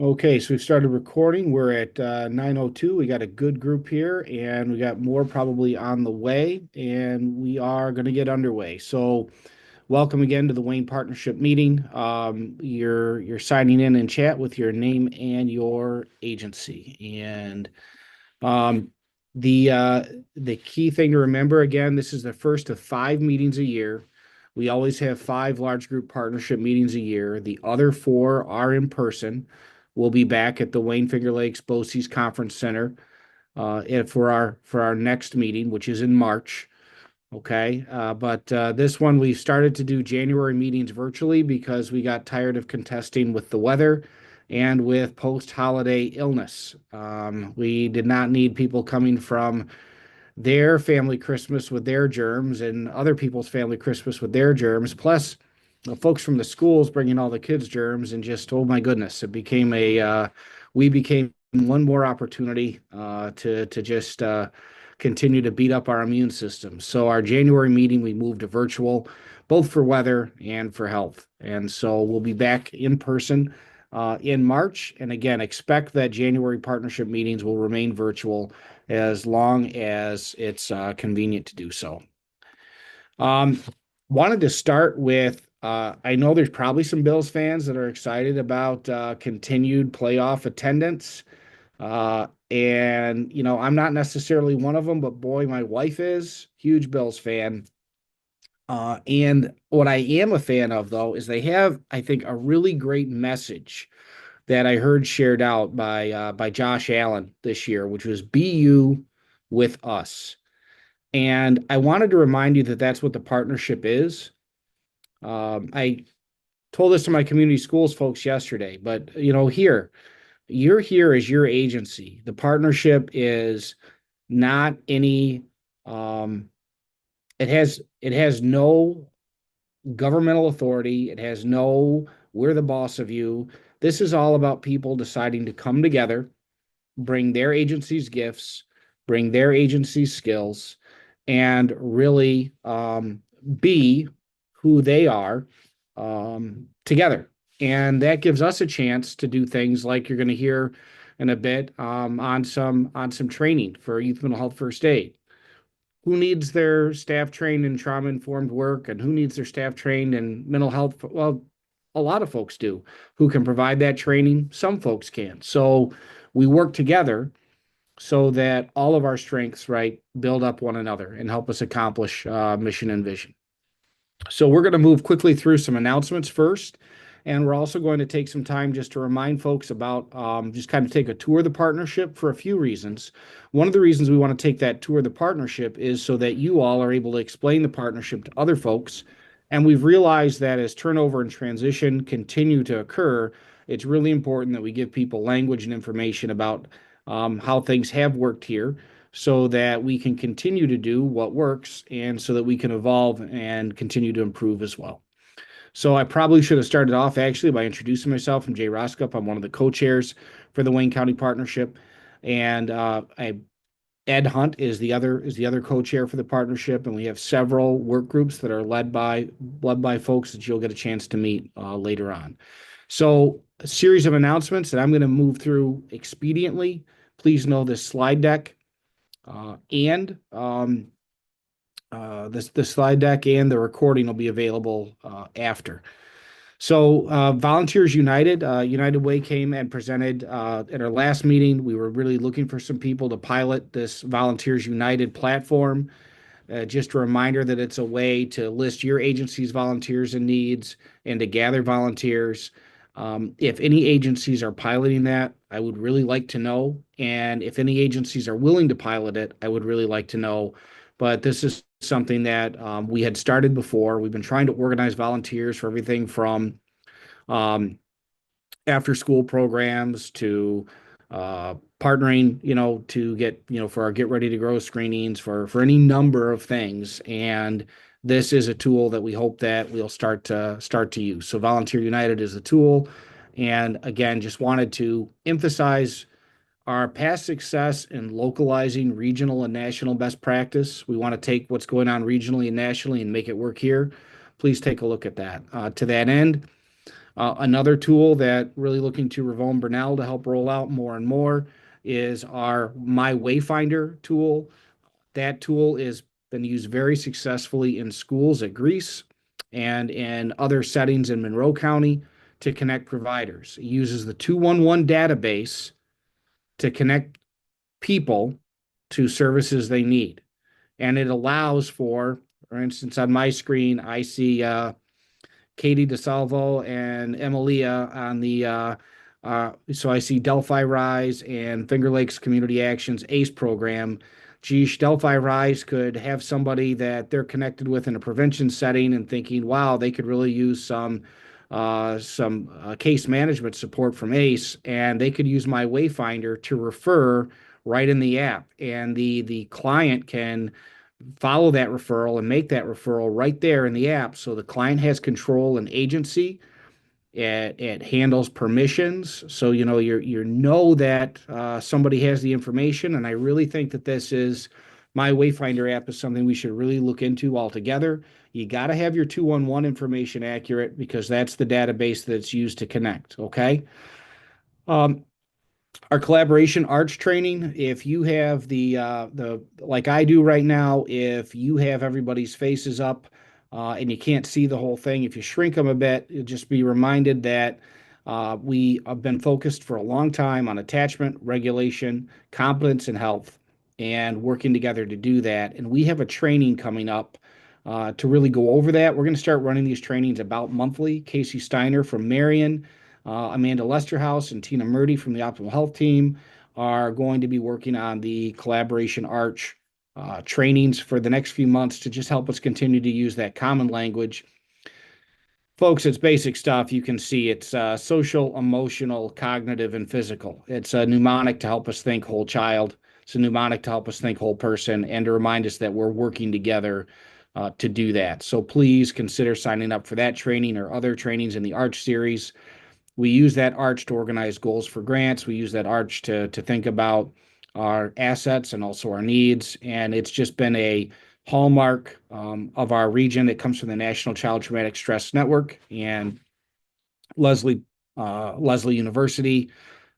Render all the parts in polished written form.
Okay, so we've started recording. We're at 9:02. We got a good group here, and we got more probably on the way, and we are going to get underway. So, welcome again to the Wayne Partnership meeting. You're signing in chat with your name and your agency, and um, the key thing to remember again, this is the first of 5 meetings a year. We always have 5 large group partnership meetings a year. The other 4 are in person. We'll be back at the Wayne Finger Lakes BOCES Conference Center and for our next meeting, which is in March. Okay, but this one we started to do January meetings virtually because we got tired of contesting with the weather and with post-holiday illness. We did not need people coming from their family Christmas with their germs and other people's family Christmas with their germs, plus folks from the schools bringing all the kids' germs, and just, oh my goodness, it became we became one more opportunity to just continue to beat up our immune system. So our January meeting, we moved to virtual, both for weather and for health. And so we'll be back in person in March. And again, expect that January partnership meetings will remain virtual as long as it's convenient to do so. Um, Wanted to start with I know there's probably some Bills fans that are excited about continued playoff attendance. And, I'm not necessarily one of them, but boy, my wife is huge Bills fan. And what I am a fan of, though, is they have, I think, a really great message that I heard shared out by Josh Allen this year, which was "Be you with us." And I wanted to remind you that that's what the partnership is. I told this to my community schools folks yesterday, but you're here as your agency. The partnership is not any. Um, it has no governmental authority. It has no. We're the boss of you. This is all about people deciding to come together, bring their agency's gifts, bring their agency's skills, and really be who they are together. And that gives us a chance to do things like you're going to hear in a bit on some training for youth mental health first aid. Who needs their staff trained in trauma informed work, and who needs their staff trained in mental health? Well, a lot of folks do. Who can provide that training? Some folks can. So we work together so that all of our strengths, right, build up one another and help us accomplish mission and vision. So we're going to move quickly through some announcements first. And we're also going to take some time just to remind folks about just kind of take a tour of the partnership for a few reasons. One of the reasons we want to take that tour of the partnership is so that you all are able to explain the partnership to other folks. And we've realized that as turnover and transition continue to occur, it's really important that we give people language and information about how things have worked here so that we can continue to do what works and so that we can evolve and continue to improve as well. So I probably should have started off actually by introducing myself. I'm Jay Roskup. I'm one of the co-chairs for the Wayne County Partnership, and Ed Hunt is the other co-chair for the partnership, and we have several work groups that are led by folks that you'll get a chance to meet later on. So a series of announcements that I'm going to move through expediently. Please know this slide deck and the slide deck and the recording will be available after. So Volunteers United, United Way came and presented at our last meeting. We were really looking for some people to pilot this Volunteers United platform. Just a reminder that it's a way to list your agency's volunteers and needs and to gather volunteers. If any agencies are piloting that, I would really like to know. And if any agencies are willing to pilot it, I would really like to know. But this is something that we had started before. We've been trying to organize volunteers for everything from after school programs to partnering, to get, for our Get Ready to Grow screenings for any number of things. And this is a tool that we hope that we'll start to use. So Volunteer United is a tool. And again, just wanted to emphasize our past success in localizing regional and national best practice. We want to take what's going on regionally and nationally and make it work here. Please take a look at that. To that end, Another tool that really looking to Ravone Burnell to help roll out more and more is our My Wayfinder tool. That tool has been used very successfully in schools at Greece and in other settings in Monroe County to connect providers. It uses the 211 database to connect people to services they need. And it allows for instance, on my screen, I see Katie DeSalvo and Emilia on so I see Delphi Rise and Finger Lakes Community Actions ACE program. Geez, Delphi Rise could have somebody that they're connected with in a prevention setting and thinking, wow, they could really use some case management support from ACE, and they could use my Wayfinder to refer right in the app, and the client can follow that referral and make that referral right there in the app. So the client has control and agency. It handles permissions. So, you know that somebody has the information. And I really think that my Wayfinder app is something we should really look into altogether. You got to have your 211 information accurate because that's the database that's used to connect. Okay. Um, our collaboration arch training, if you have the like I do right now, if you have everybody's faces up and you can't see the whole thing, if you shrink them a bit, you'll just be reminded that we have been focused for a long time on attachment, regulation, competence, and health, and working together to do that. And we have a training coming up to really go over that. We're going to start running these trainings about monthly. Casey Steiner from Marion, Amanda Lesterhouse, and Tina Murdy from the Optimal Health team are going to be working on the Collaboration Arch trainings for the next few months to just help us continue to use that common language. Folks, it's basic stuff. You can see it's social, emotional, cognitive, and physical. It's a mnemonic to help us think whole child. It's a mnemonic to help us think whole person and to remind us that we're working together to do that. So please consider signing up for that training or other trainings in the Arch series. We use that arch to organize goals for grants. We use that arch to think about our assets and also our needs. And it's just been a hallmark of our region. It comes from the National Child Traumatic Stress Network and Leslie University,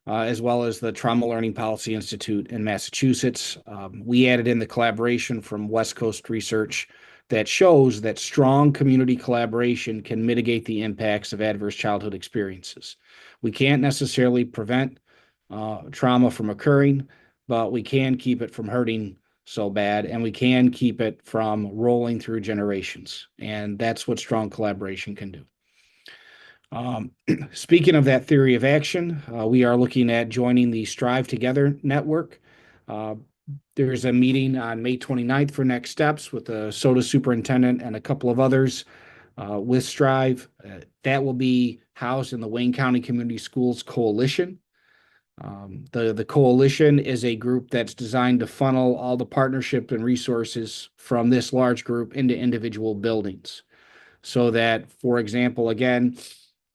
as well as the Trauma Learning Policy Institute in Massachusetts. We added in the collaboration from West Coast research that shows that strong community collaboration can mitigate the impacts of adverse childhood experiences. We can't necessarily prevent trauma from occurring, but we can keep it from hurting so bad, and we can keep it from rolling through generations. And that's what strong collaboration can do. Speaking of that theory of action, we are looking at joining the Strive Together network. There's a meeting on May 29th for next steps with the SOTA superintendent and a couple of others with Strive. That will be housed in the Wayne County Community Schools Coalition. The coalition is a group that's designed to funnel all the partnership and resources from this large group into individual buildings. So that, for example, again,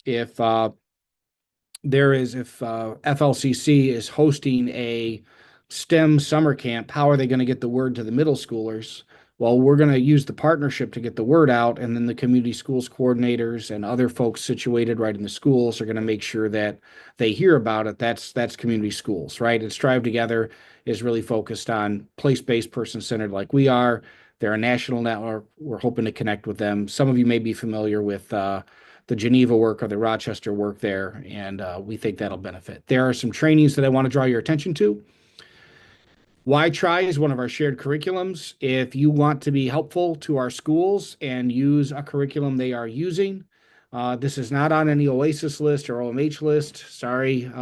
if FLCC is hosting a STEM summer camp, how are they going to get the word to the middle schoolers? Well, we're going to use the partnership to get the word out, and then the community schools coordinators and other folks situated right in the schools are going to make sure that they hear about it. That's community schools, right? And Strive Together is really focused on place-based, person-centered like we are. They're a national network. We're hoping to connect with them. Some of you may be familiar with the Geneva work or the Rochester work there, and we think that'll benefit. There are some trainings that I want to draw your attention to. Why Try is one of our shared curriculums. If you want to be helpful to our schools and use a curriculum they are using, this is not on any OASIS list or OMH list. Sorry,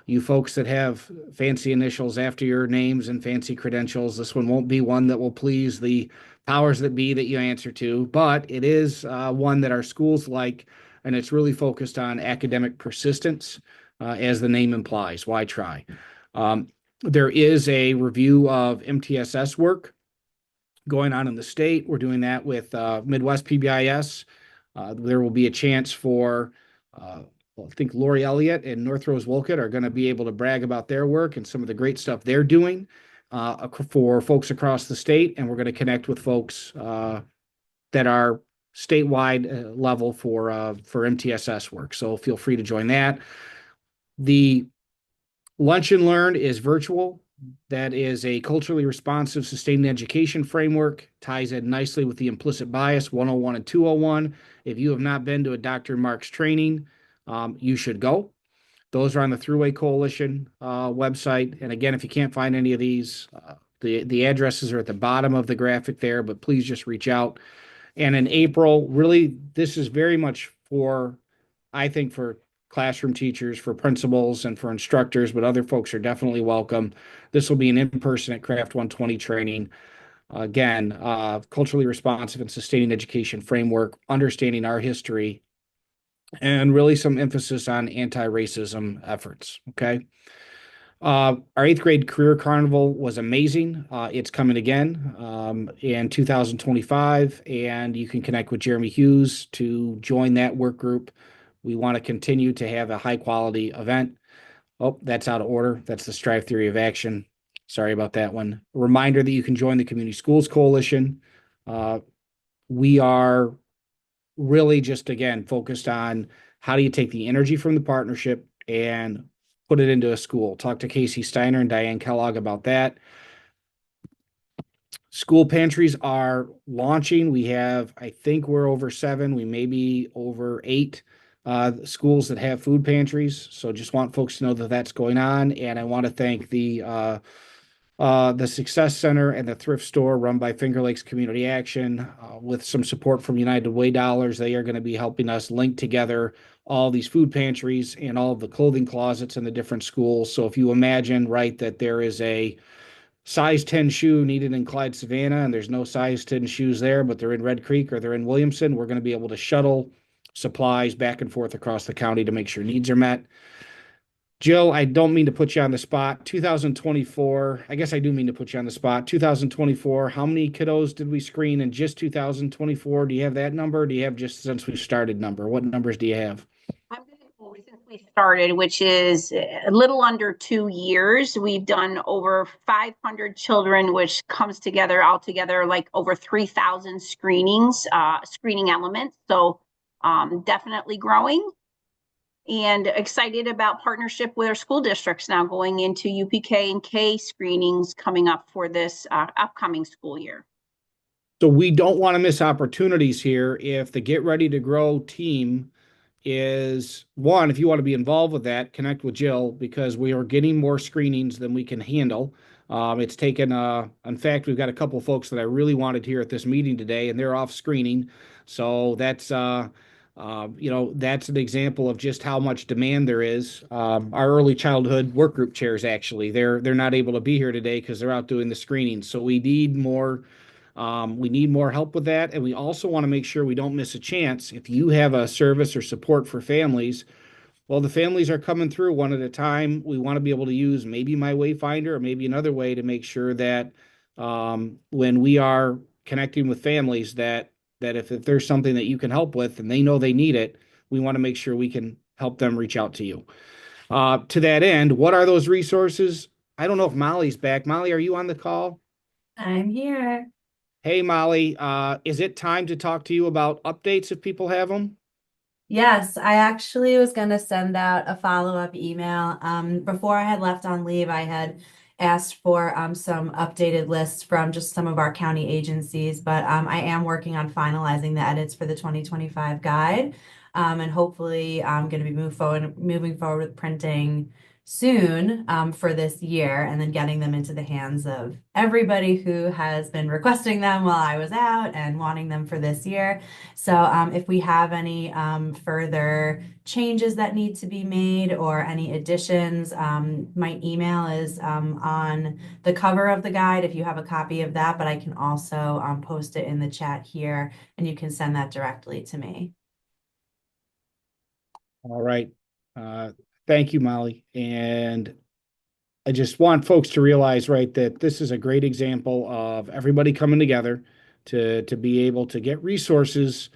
you folks that have fancy initials after your names and fancy credentials. This one won't be one that will please the powers that be that you answer to, but it is one that our schools like, and it's really focused on academic persistence, as the name implies. Why Try? There is a review of MTSS work going on in the state. We're doing that with Midwest PBIS. There will be a chance for, I think Lori Elliott and North Rose Wolcott are going to be able to brag about their work and some of the great stuff they're doing for folks across the state. And we're going to connect with folks that are statewide level for MTSS work. So feel free to join that. The Lunch and Learn is virtual. That is a culturally responsive, sustained education framework, ties in nicely with the implicit bias 101 and 201. If you have not been to a Dr. Marks training, you should go. Those are on the Thruway Coalition website. And again, if you can't find any of these, the addresses are at the bottom of the graphic there, but please just reach out. And in April, really, this is very much for, I think, for classroom teachers, for principals, and for instructors, but other folks are definitely welcome. This will be an in-person at Craft 120 training. Again, culturally responsive and sustaining education framework, understanding our history, and really some emphasis on anti-racism efforts. Okay. Our eighth grade career carnival was amazing. It's coming again in 2025, and you can connect with Jeremy Hughes to join that work group. We want to continue to have a high quality event. Oh, that's out of order. That's the Strive Theory of Action. Sorry about that one. A reminder that you can join the Community Schools Coalition. We are really just, again, focused on how do you take the energy from the partnership and put it into a school. Talk to Casey Steiner and Diane Kellogg about that. School pantries are launching. We have, I think we're over 7. We may be over 8 schools that have food pantries. So just want folks to know that that's going on. And I want to thank the Success Center and the thrift store run by Finger Lakes Community Action with some support from United Way dollars. They are going to be helping us link together all these food pantries and all of the clothing closets in the different schools. So if you imagine, right, that there is a size 10 shoe needed in Clyde Savannah and there's no size 10 shoes there, but they're in Red Creek or they're in Williamson, we're going to be able to shuttle supplies back and forth across the county to make sure needs are met. Jill, I don't mean to put you on the spot. 2024, I guess I do mean to put you on the spot. 2024, how many kiddos did we screen in just 2024? Do you have that number? Or do you have just since we started number? What numbers do you have? I'm going to go since we started, which is a little under 2 years. We've done over 500 children, which comes together altogether like over 3,000 screenings, screening elements. So definitely growing. And excited about partnership with our school districts now going into UPK and K screenings coming up for this upcoming school year. So we don't want to miss opportunities here. If the Get Ready to Grow team is one, if you want to be involved with that, connect with Jill because we are getting more screenings than we can handle. It's taken, in fact, we've got a couple of folks that I really wanted here at this meeting today, and they're off screening. So that's that's an example of just how much demand there is. Our early childhood work group chairs, actually, they're not able to be here today because they're out doing the screening. So we need more. We need more help with that, and we also want to make sure we don't miss a chance. If you have a service or support for families, well, the families are coming through one at a time. We want to be able to use maybe My Wayfinder or maybe another way to make sure that when we are connecting with families, that if there's something that you can help with and they know they need it, we want to make sure we can help them reach out to you. To that end, what are those resources? I don't know if Molly's back. Molly, are you on the call? I'm here. Hey, Molly, is it time to talk to you about updates if people have them? Yes, I actually was going to send out a follow-up email. Before I had left on leave, I had asked for some updated lists from just some of our county agencies, but I am working on finalizing the edits for the 2025 guide. And hopefully I'm going to be moving forward with printing soon for this year and then getting them into the hands of everybody who has been requesting them while I was out and wanting them for this year. So if we have any further changes that need to be made or any additions, my email is on the cover of the guide if you have a copy of that, but I can also post it in the chat here and you can send that directly to me. All right. Thank you, Molly. And I just want folks to realize, right, that this is a great example of everybody coming together to be able to get resources.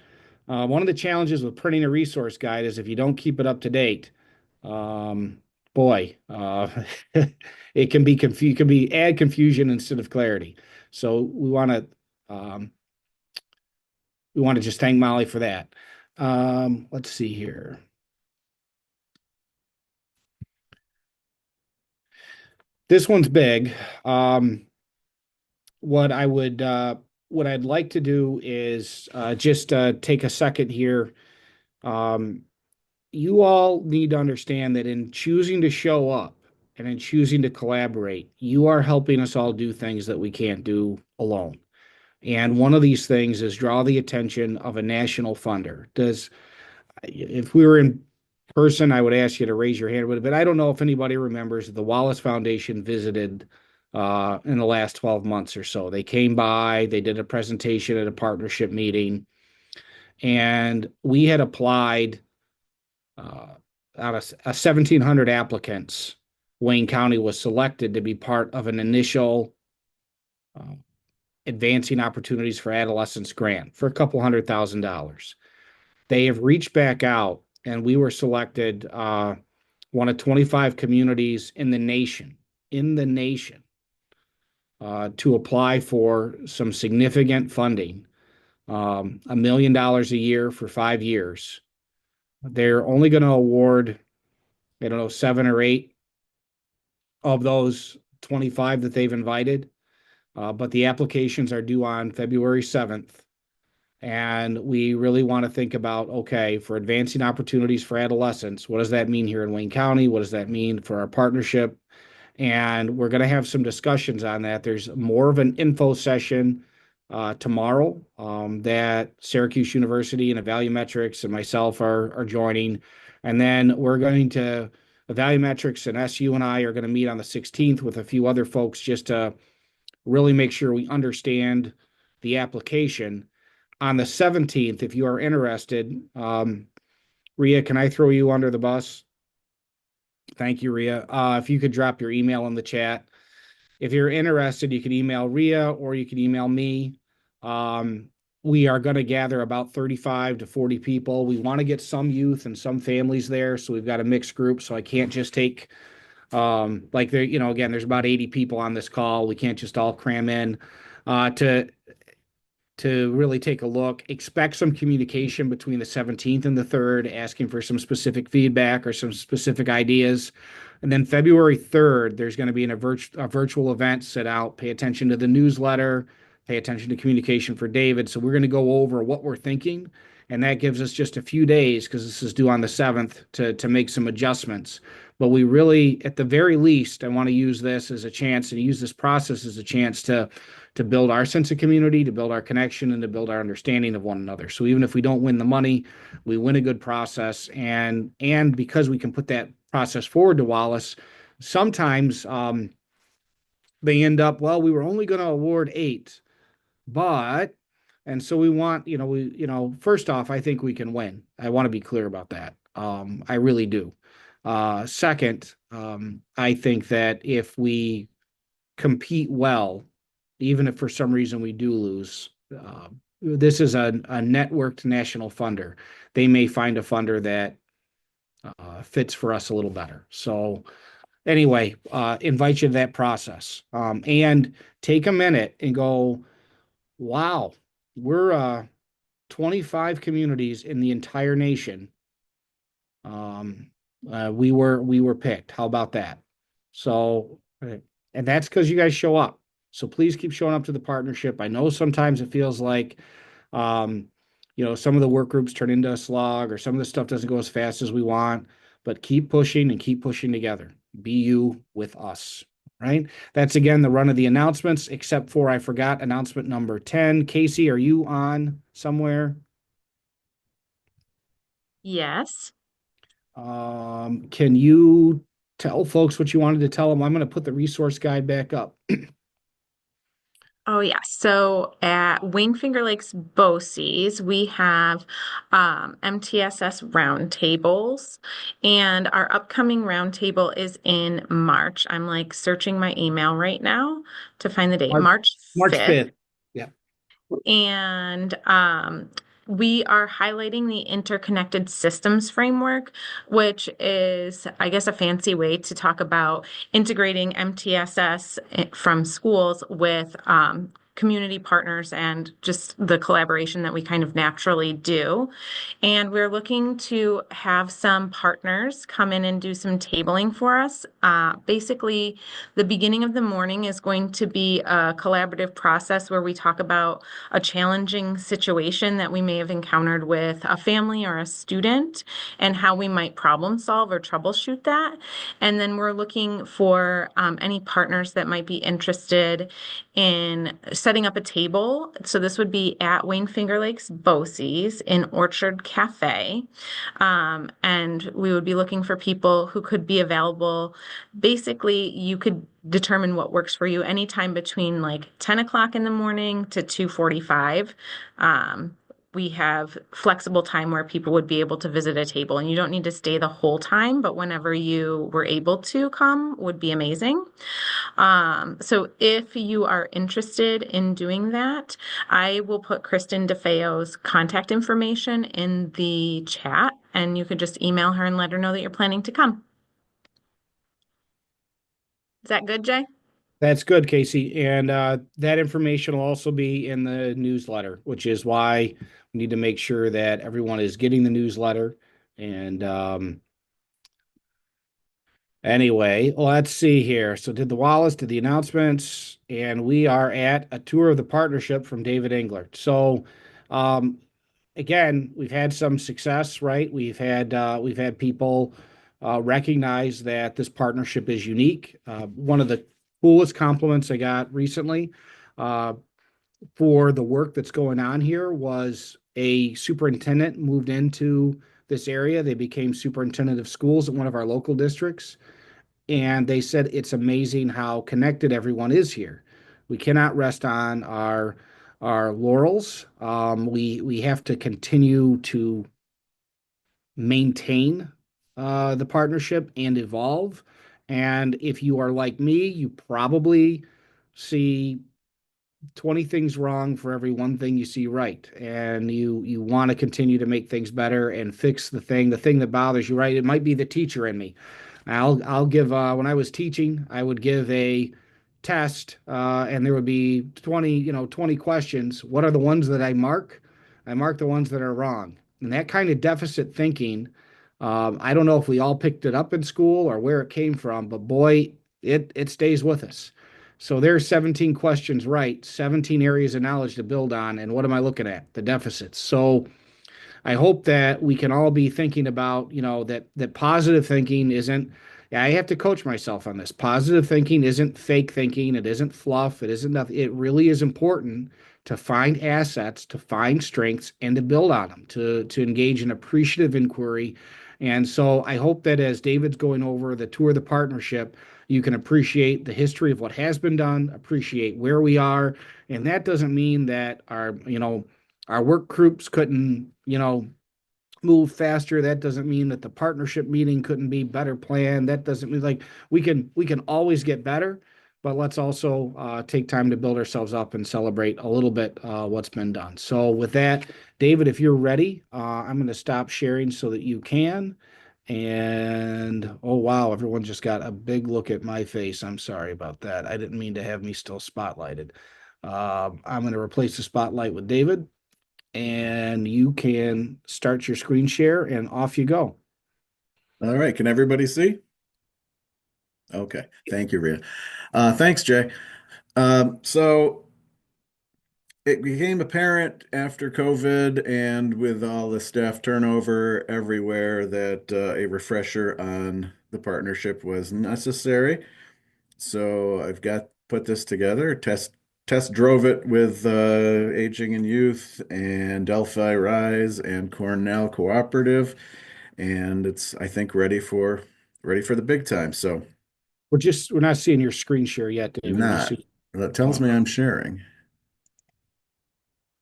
One of the challenges with printing a resource guide is if you don't keep it up to date, boy, it can be add confusion instead of clarity. So we want to we want to just thank Molly for that. Let's see here. This one's big. What I would what I'd like to do is just take a second here. Um, you all need to understand that in choosing to show up and in choosing to collaborate, you are helping us all do things that we can't do alone. And one of these things is draw the attention of a national funder. If we were in person, I would ask you to raise your hand, but I don't know if anybody remembers the Wallace Foundation visited in the last 12 months or so. They came by, they did a presentation at a partnership meeting, and we had applied out of 1,700 applicants. Wayne County was selected to be part of an initial Advancing Opportunities for Adolescents grant for a couple $100,000. They have reached back out, and we were selected one of 25 communities in the nation, to apply for some significant funding, $1 million a year for 5 years. They're only going to award, I don't know, 7 or 8 of those 25 that they've invited, but the applications are due on February 7th. And we really want to think about, okay, for Advancing Opportunities for Adolescents, what does that mean here in Wayne County? What does that mean for our partnership? And we're going to have some discussions on that. There's more of an info session tomorrow that Syracuse University and Evalumetrics and myself are joining. And then we're going to, Evalumetrics and SU and I are going to meet on the 16th with a few other folks just to really make sure we understand the application. On the 17th, if you are interested, Ria, can I throw you under the bus? Thank you, Ria. If you could drop your email in the chat. If you're interested, you can email Ria or you can email me. We are going to gather about 35 to 40 people. We want to get some youth and some families there, so we've got a mixed group. So I can't just take like there, again, there's about 80 people on this call. We can't just all cram in to really take a look. Expect some communication between the 17th and the 3rd, asking for some specific feedback or some specific ideas. And then February 3rd, there's going to be a virtual event set out. Pay attention to the newsletter, pay attention to communication for David. So we're going to go over what we're thinking. And that gives us just a few days, because this is due on the 7th, to make some adjustments. But we really, at the very least, I want to use this as a chance and use this process as a chance to build our sense of community, to build our connection, and to build our understanding of one another. So even if we don't win the money, we win a good process. And because we can put that process forward to Wallace, sometimes they end up, well, we were only going to award 8, and so we want, first off, I think we can win. I want to be clear about that. I really do. Second, I think that if we compete well, even if for some reason we do lose, this is a networked national funder. They may find a funder that fits for us a little better. So anyway, invite you to that process, and take a minute and go, wow, we're 25 communities in the entire nation. We were picked. How about that? So, and that's because you guys show up. So please keep showing up to the partnership. I know sometimes it feels like, some of the work groups turn into a slog, or some of the stuff doesn't go as fast as we want, but keep pushing and keep pushing together. Be you with us, right? That's again the run of the announcements, except for I forgot announcement number 10. Casey, are you on somewhere? Yes. Can you tell folks what you wanted to tell them? I'm going to put the resource guide back up. Oh, yeah. So at Wayne Finger Lakes BOCES, we have MTSS roundtables, and our upcoming roundtable is in March. I'm like searching my email right now to find the date. March 5th. Yeah. And we are highlighting the interconnected systems framework, which is, I guess, a fancy way to talk about integrating MTSS from schools with community partners and just the collaboration that we kind of naturally do. And we're looking to have some partners come in and do some tabling for us. Basically, the beginning of the morning is going to be a collaborative process where we talk about a challenging situation that we may have encountered with a family or a student and how we might problem solve or troubleshoot that. And then we're looking for any partners that might be interested in setting up a table. So this would be at Wayne Finger Lakes BOCES in Orchard Cafe. And we would be looking for people who could be available. Basically, you could determine what works for you anytime between like 10 o'clock in the morning to 2:45. We have flexible time where people would be able to visit a table, and you don't need to stay the whole time, but whenever you were able to come would be amazing. So if you are interested in doing that, I will put Kristen DeFeo's contact information in the chat, and you could just email her and let her know that you're planning to come. Is that good, Jay? That's good, Casey. And that information will also be in the newsletter, which is why we need to make sure that everyone is getting the newsletter. And anyway, let's see here. So did the announcements, and we are at a tour of the partnership from David Englert. So again, we've had some success, right? We've had people recognize that this partnership is unique. One of the coolest compliments I got recently for the work that's going on here was a superintendent moved into this area. They became superintendent of schools at one of our local districts. And they said it's amazing how connected everyone is here. We cannot rest on our laurels. We have to continue to maintain the partnership and evolve. And if you are like me, you probably see 20 things wrong for every one thing you see right. And you want to continue to make things better and fix the thing that bothers you, right? It might be the teacher in me. I'll give when I was teaching, I would give a test and there would be 20 questions. What are the ones that I mark? I mark the ones that are wrong. And that kind of deficit thinking, I don't know if we all picked it up in school or where it came from, but boy, it stays with us. So there's 17 questions right, 17 areas of knowledge to build on. And what am I looking at? The deficits. So I hope that we can all be thinking about, that positive thinking isn't, I have to coach myself on this. Positive thinking isn't fake thinking. It isn't fluff. It isn't nothing. It really is important to find assets, to find strengths, and to build on them, to engage in appreciative inquiry. And so I hope that as David's going over the tour of the partnership, you can appreciate the history of what has been done, appreciate where we are. And that doesn't mean that our work groups couldn't, move faster. That doesn't mean that the partnership meeting couldn't be better planned. That doesn't mean like we can always get better, but let's also take time to build ourselves up and celebrate a little bit what's been done. So with that, David, if you're ready, I'm going to stop sharing so that you can. And oh wow, everyone just got a big look at my face. I'm sorry about that. I didn't mean to have me still spotlighted. I'm going to replace the spotlight with David, and you can start your screen share and off you go. All right. Can everybody see? Okay. Thank you, Rhea. Thanks, Jay. So it became apparent after COVID and with all the staff turnover everywhere that a refresher on the partnership was necessary. So I've put this together, test drove it with Aging and Youth and Delphi Rise and Cornell Cooperative, and it's, I think, ready for the big time. So We're not seeing your screen share yet, David. not. That tells me I'm sharing.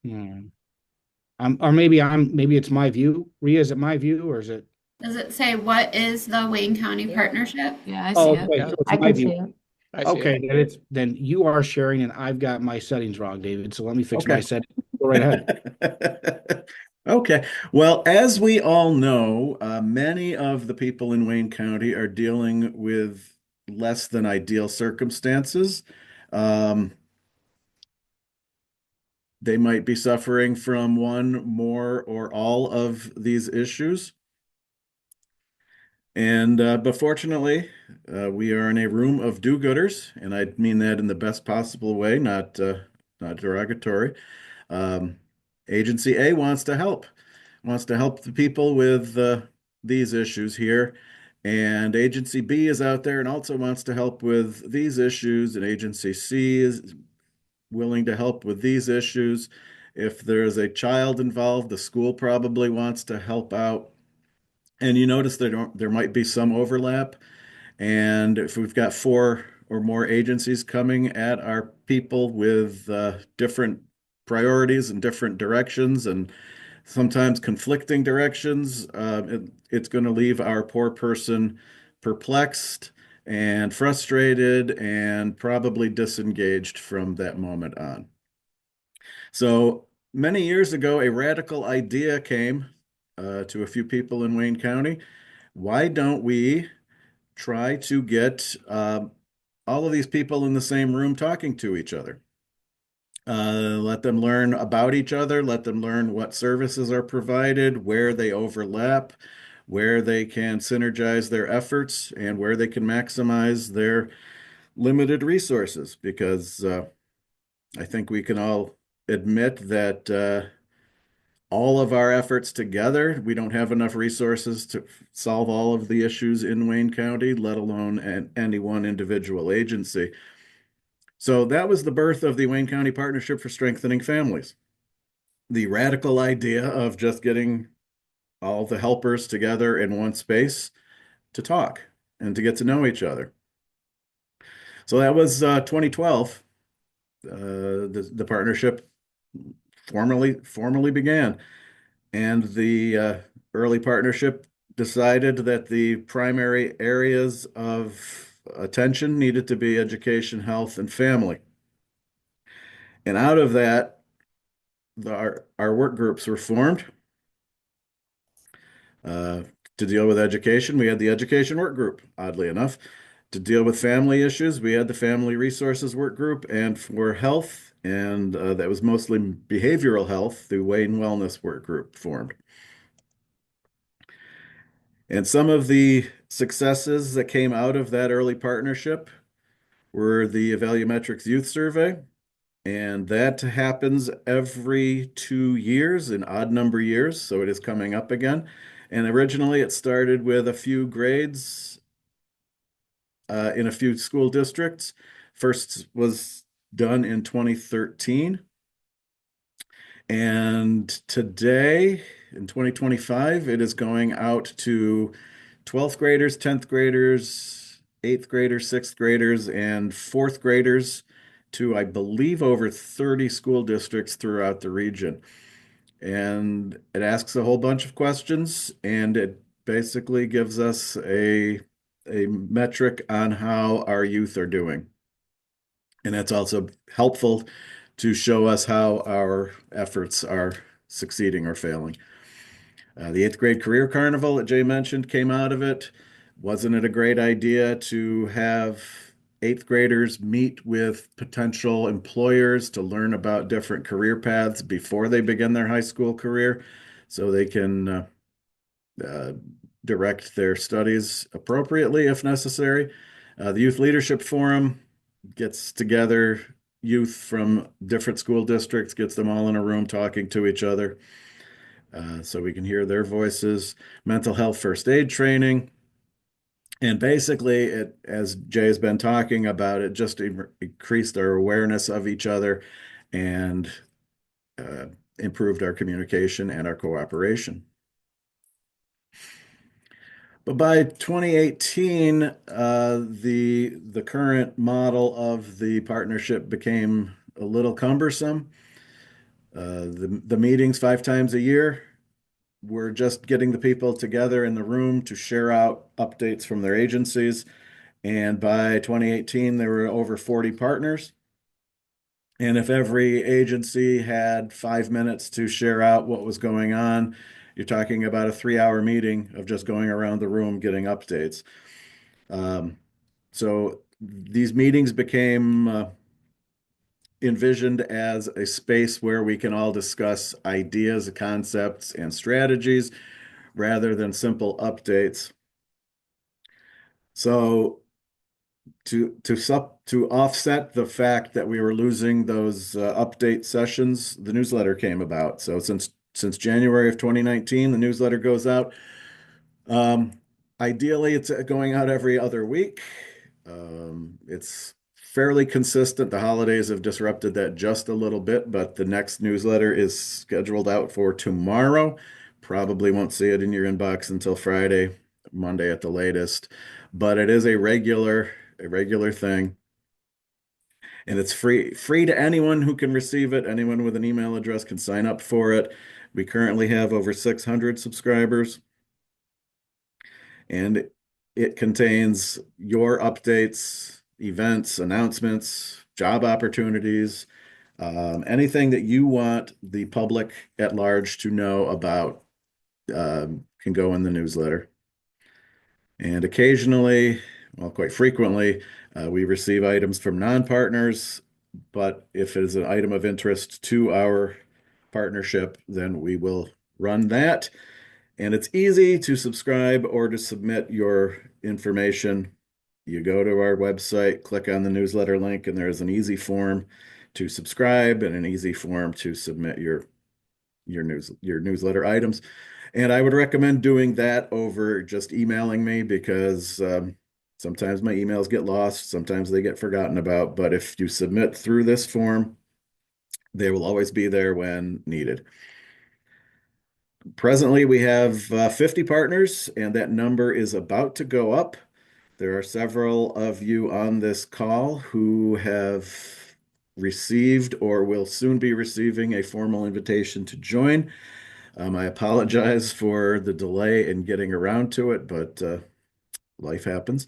Or maybe it's my view. Rhea, is it my view or is it? Does it say what is the Wayne County partnership? Yeah, I see it. Okay, so it's I my can view. see it. I see Okay, it. then you are sharing and I've got my settings wrong, David. So let me fix Okay. my settings. Go right ahead. Okay. Well, as we all know, many of the people in Wayne County are dealing with less than ideal circumstances. they might be suffering from one, more, or all of these issues. But fortunately, we are in a room of do-gooders, and I mean that in the best possible way, not derogatory. Um, Agency A wants to help the people with these issues here. And Agency B is out there and also wants to help with these issues. And Agency C is willing to help with these issues. If there's a child involved, the school probably wants to help out. And you notice there might be some overlap. And if we've got four or more agencies coming at our people with different priorities and different directions and sometimes conflicting directions, it's going to leave our poor person perplexed and frustrated and probably disengaged from that moment on. So many years ago, a radical idea came to a few people in Wayne County. Why don't we try to get all of these people in the same room talking to each other? Let them learn about each other, let them learn what services are provided, where they overlap, where they can synergize their efforts, and where they can maximize their limited resources. Because I think we can all admit that all of our efforts together, we don't have enough resources to solve all of the issues in Wayne County, let alone any one individual agency. So that was the birth of the Wayne County Partnership for Strengthening Families. The radical idea of just getting all the helpers together in one space to talk and to get to know each other. So that was 2012. The partnership formally began, and the early partnership decided that the primary areas of attention needed to be education, health, and family. And out of that, our work groups were formed. To deal with education, we had the education work group, oddly enough. To deal with family issues, we had the family resources work group. And for health, and that was mostly behavioral health, the Wayne Wellness work group formed. And some of the successes that came out of that early partnership were the Evalumetrics Youth Survey. And that happens every 2 years, in odd number years, so it is coming up again. And originally it started with a few grades in a few school districts. First was done in 2013. And today, in 2025, it is going out to 12th graders, 10th graders, 8th graders, 6th graders, and 4th graders to, I believe, over 30 school districts throughout the region. And it asks a whole bunch of questions, and it basically gives us a metric on how our youth are doing. And that's also helpful to show us how our efforts are succeeding or failing. The 8th grade career carnival that Jay mentioned came out of it. Wasn't it a great idea to have 8th graders meet with potential employers to learn about different career paths before they begin their high school career so they can direct their studies appropriately if necessary? The Youth Leadership Forum gets together youth from different school districts, gets them all in a room talking to each other so we can hear their voices. Mental health first aid training. And basically, it, as Jay has been talking about, it just increased our awareness of each other and improved our communication and our cooperation. But by 2018, the current model of the partnership became a little cumbersome. The meetings 5 times a year, we're just getting the people together in the room to share out updates from their agencies. And by 2018, there were over 40 partners. And if every agency had 5 minutes to share out what was going on, you're talking about a 3-hour meeting of just going around the room getting updates. So these meetings became envisioned as a space where we can all discuss ideas, concepts, and strategies rather than simple updates. So to offset the fact that we were losing those update sessions, the newsletter came about. So since January of 2019, the newsletter goes out. Ideally, it's going out every other week. It's fairly consistent. The holidays have disrupted that just a little bit, but the next newsletter is scheduled out for tomorrow. Probably won't see it in your inbox until Friday, Monday at the latest, but it is a regular thing. And it's free to anyone who can receive it. Anyone with an email address can sign up for it. We currently have over 600 subscribers. And it contains your updates, events, announcements, job opportunities, anything that you want the public at large to know about can go in the newsletter. And occasionally, well, quite frequently, we receive items from non-partners, but if it is an item of interest to our partnership, then we will run that. And it's easy to subscribe or to submit your information. You go to our website, click on the newsletter link, and there's an easy form to subscribe and an easy form to submit your newsletter items. And I would recommend doing that over just emailing me because sometimes my emails get lost, sometimes they get forgotten about. But if you submit through this form, they will always be there when needed. Presently, we have 50 partners, and that number is about to go up. There are several of you on this call who have received or will soon be receiving a formal invitation to join. I apologize for the delay in getting around to it, but life happens.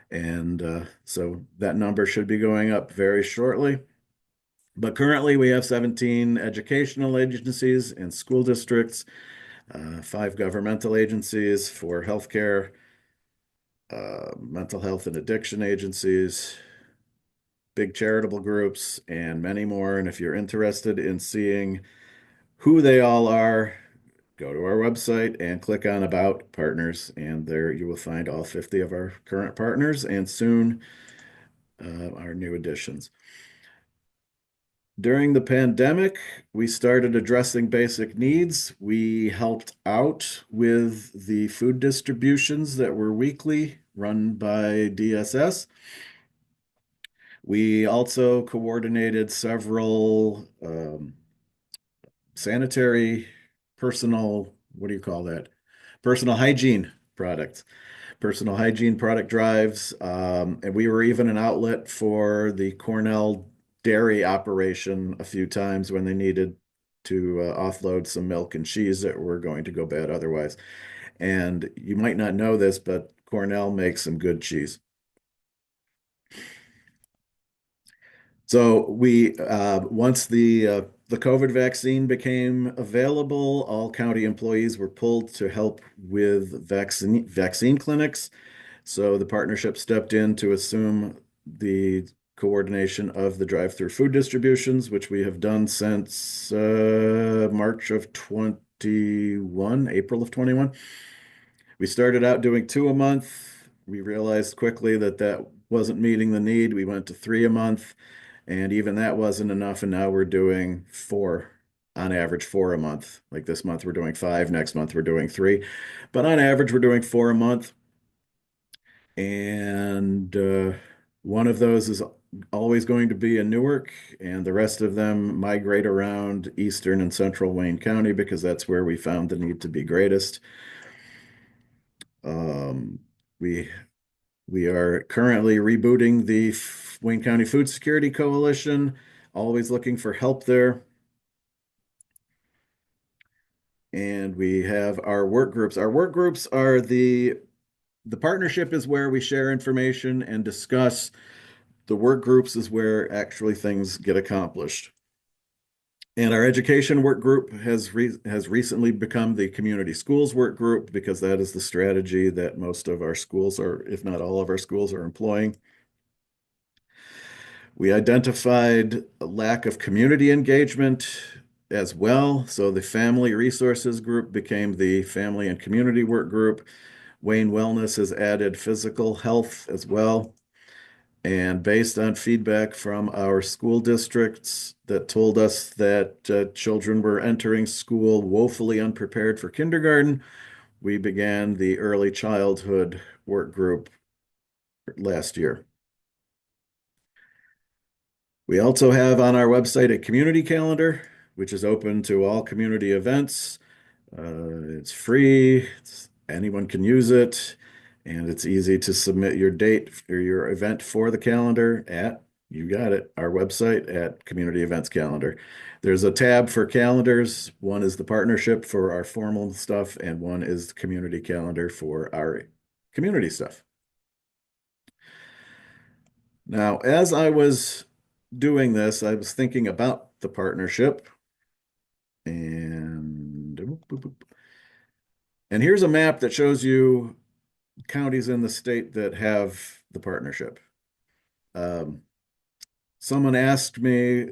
And so that number should be going up very shortly. But currently, we have 17 educational agencies and school districts, 5 governmental agencies for healthcare, mental health and addiction agencies, big charitable groups, and many more. And if you're interested in seeing who they all are, go to our website and click on About Partners, and there you will find all 50 of our current partners and soon our new additions. During the pandemic, we started addressing basic needs. We helped out with the food distributions that were weekly, run by DSS. We also coordinated several sanitary personal, what do you call that? Personal hygiene products. Personal hygiene product drives. And we were even an outlet for the Cornell dairy operation a few times when they needed to offload some milk and cheese that were going to go bad otherwise. And you might not know this, but Cornell makes some good cheese. So we once the COVID vaccine became available, all county employees were pulled to help with vaccine clinics. So the partnership stepped in to assume the coordination of the drive-through food distributions, which we have done since March of 21, April of 21. We started out doing 2 a month. We realized quickly that that wasn't meeting the need. We went to 3 a month, and even that wasn't enough. And now we're doing 4, on average 4 a month. Like this month, we're doing 5. Next month, we're doing 3. But on average, we're doing 4 a month. And one of those is always going to be in Newark, and the rest of them migrate around eastern and central Wayne County because that's where we found the need to be greatest. We are currently rebooting the Wayne County Food Security Coalition, always looking for help there. And we have our work groups. Our work groups are the partnership is where we share information and discuss. The work groups is where actually things get accomplished. And our education work group has recently become the community schools work group because that is the strategy that most of our schools are, if not all of our schools, are employing. We identified a lack of community engagement as well. So the Family Resources Group became the Family and Community Work Group. Wayne Wellness has added physical health as well. And based on feedback from our school districts that told us that children were entering school woefully unprepared for kindergarten, we began the early childhood work group last year. We also have on our website a community calendar, which is open to all community events. It's free, anyone can use it, and it's easy to submit your date or your event for the calendar at, you got it, our website at Community Events Calendar. There's a tab for calendars. One is the partnership for our formal stuff, and one is the community calendar for our community stuff. Now, as I was doing this, I was thinking about the partnership, and here's a map that shows you counties in the state that have the partnership. Someone asked me,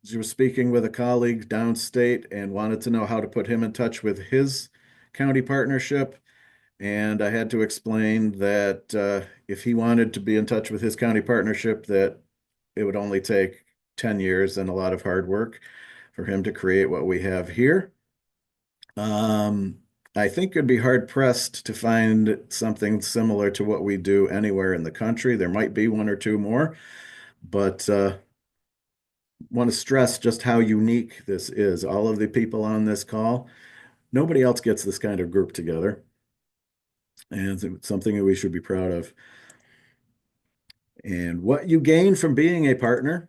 she was speaking with a colleague downstate and wanted to know how to put him in touch with his county partnership. And I had to explain that if he wanted to be in touch with his county partnership, that it would only take 10 years and a lot of hard work for him to create what we have here. I think it'd be hard pressed to find something similar to what we do anywhere in the country. There might be one or two more, but want to stress just how unique this is. All of the people on this call, nobody else gets this kind of group together, and it's something that we should be proud of. And what you gain from being a partner,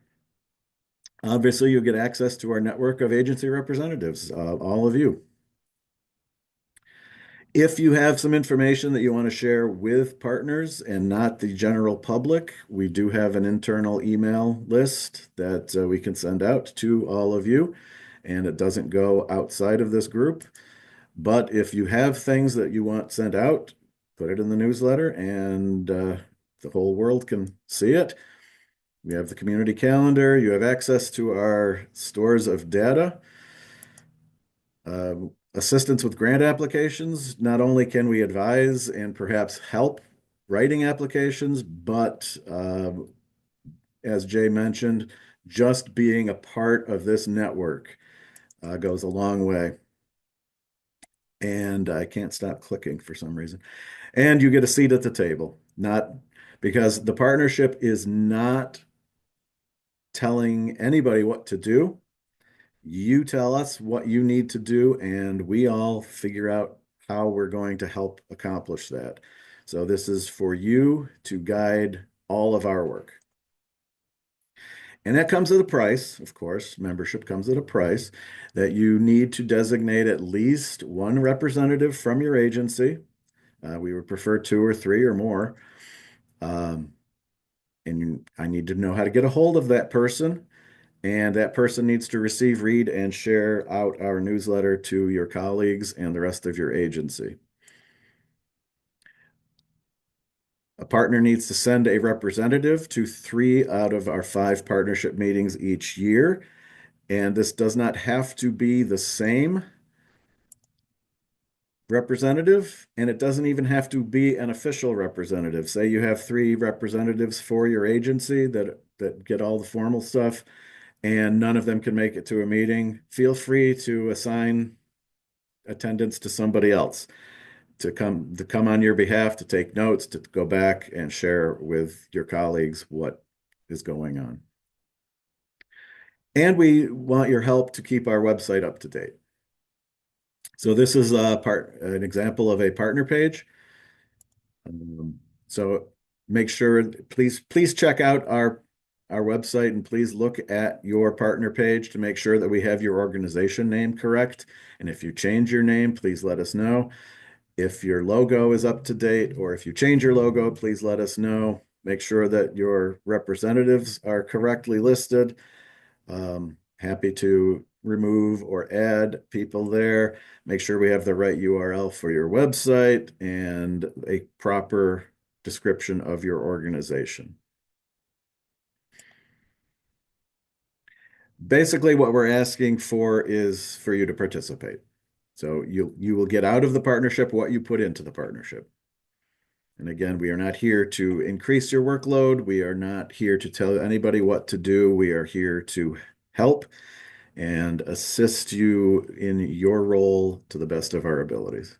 obviously you get access to our network of agency representatives, all of you. If you have some information that you want to share with partners and not the general public, we do have an internal email list that we can send out to all of you, and it doesn't go outside of this group. But if you have things that you want sent out, put it in the newsletter, and the whole world can see it. We have the community calendar. You have access to our stores of data. Assistance with grant applications. Not only can we advise and perhaps help writing applications, but as Jay mentioned, just being a part of this network goes a long way. And I can't stop clicking for some reason. And you get a seat at the table, not because the partnership is not telling anybody what to do. You tell us what you need to do, and we all figure out how we're going to help accomplish that. So this is for you to guide all of our work. And that comes at a price, of course. Membership comes at a price that you need to designate at least one representative from your agency. We would prefer 2 or 3 or more. And I need to know how to get a hold of that person. And that person needs to receive, read, and share out our newsletter to your colleagues and the rest of your agency. A partner needs to send a representative to 3 out of our 5 partnership meetings each year. And this does not have to be the same representative, and it doesn't even have to be an official representative. Say you have 3 representatives for your agency that get all the formal stuff, and none of them can make it to a meeting. Feel free to assign attendance to somebody else to come on your behalf, to take notes, to go back and share with your colleagues what is going on. And we want your help to keep our website up to date. So this is an example of a partner page. So make sure, please check out our website, and please look at your partner page to make sure that we have your organization name correct. And if you change your name, please let us know. If your logo is up to date, or if you change your logo, please let us know. Make sure that your representatives are correctly listed. Happy to remove or add people there. Make sure we have the right URL for your website and a proper description of your organization. basically what we're asking for is for you to participate. So you will get out of the partnership what you put into the partnership. And again, we are not here to increase your workload. We are not here to tell anybody what to do. We are here to help and assist you in your role to the best of our abilities.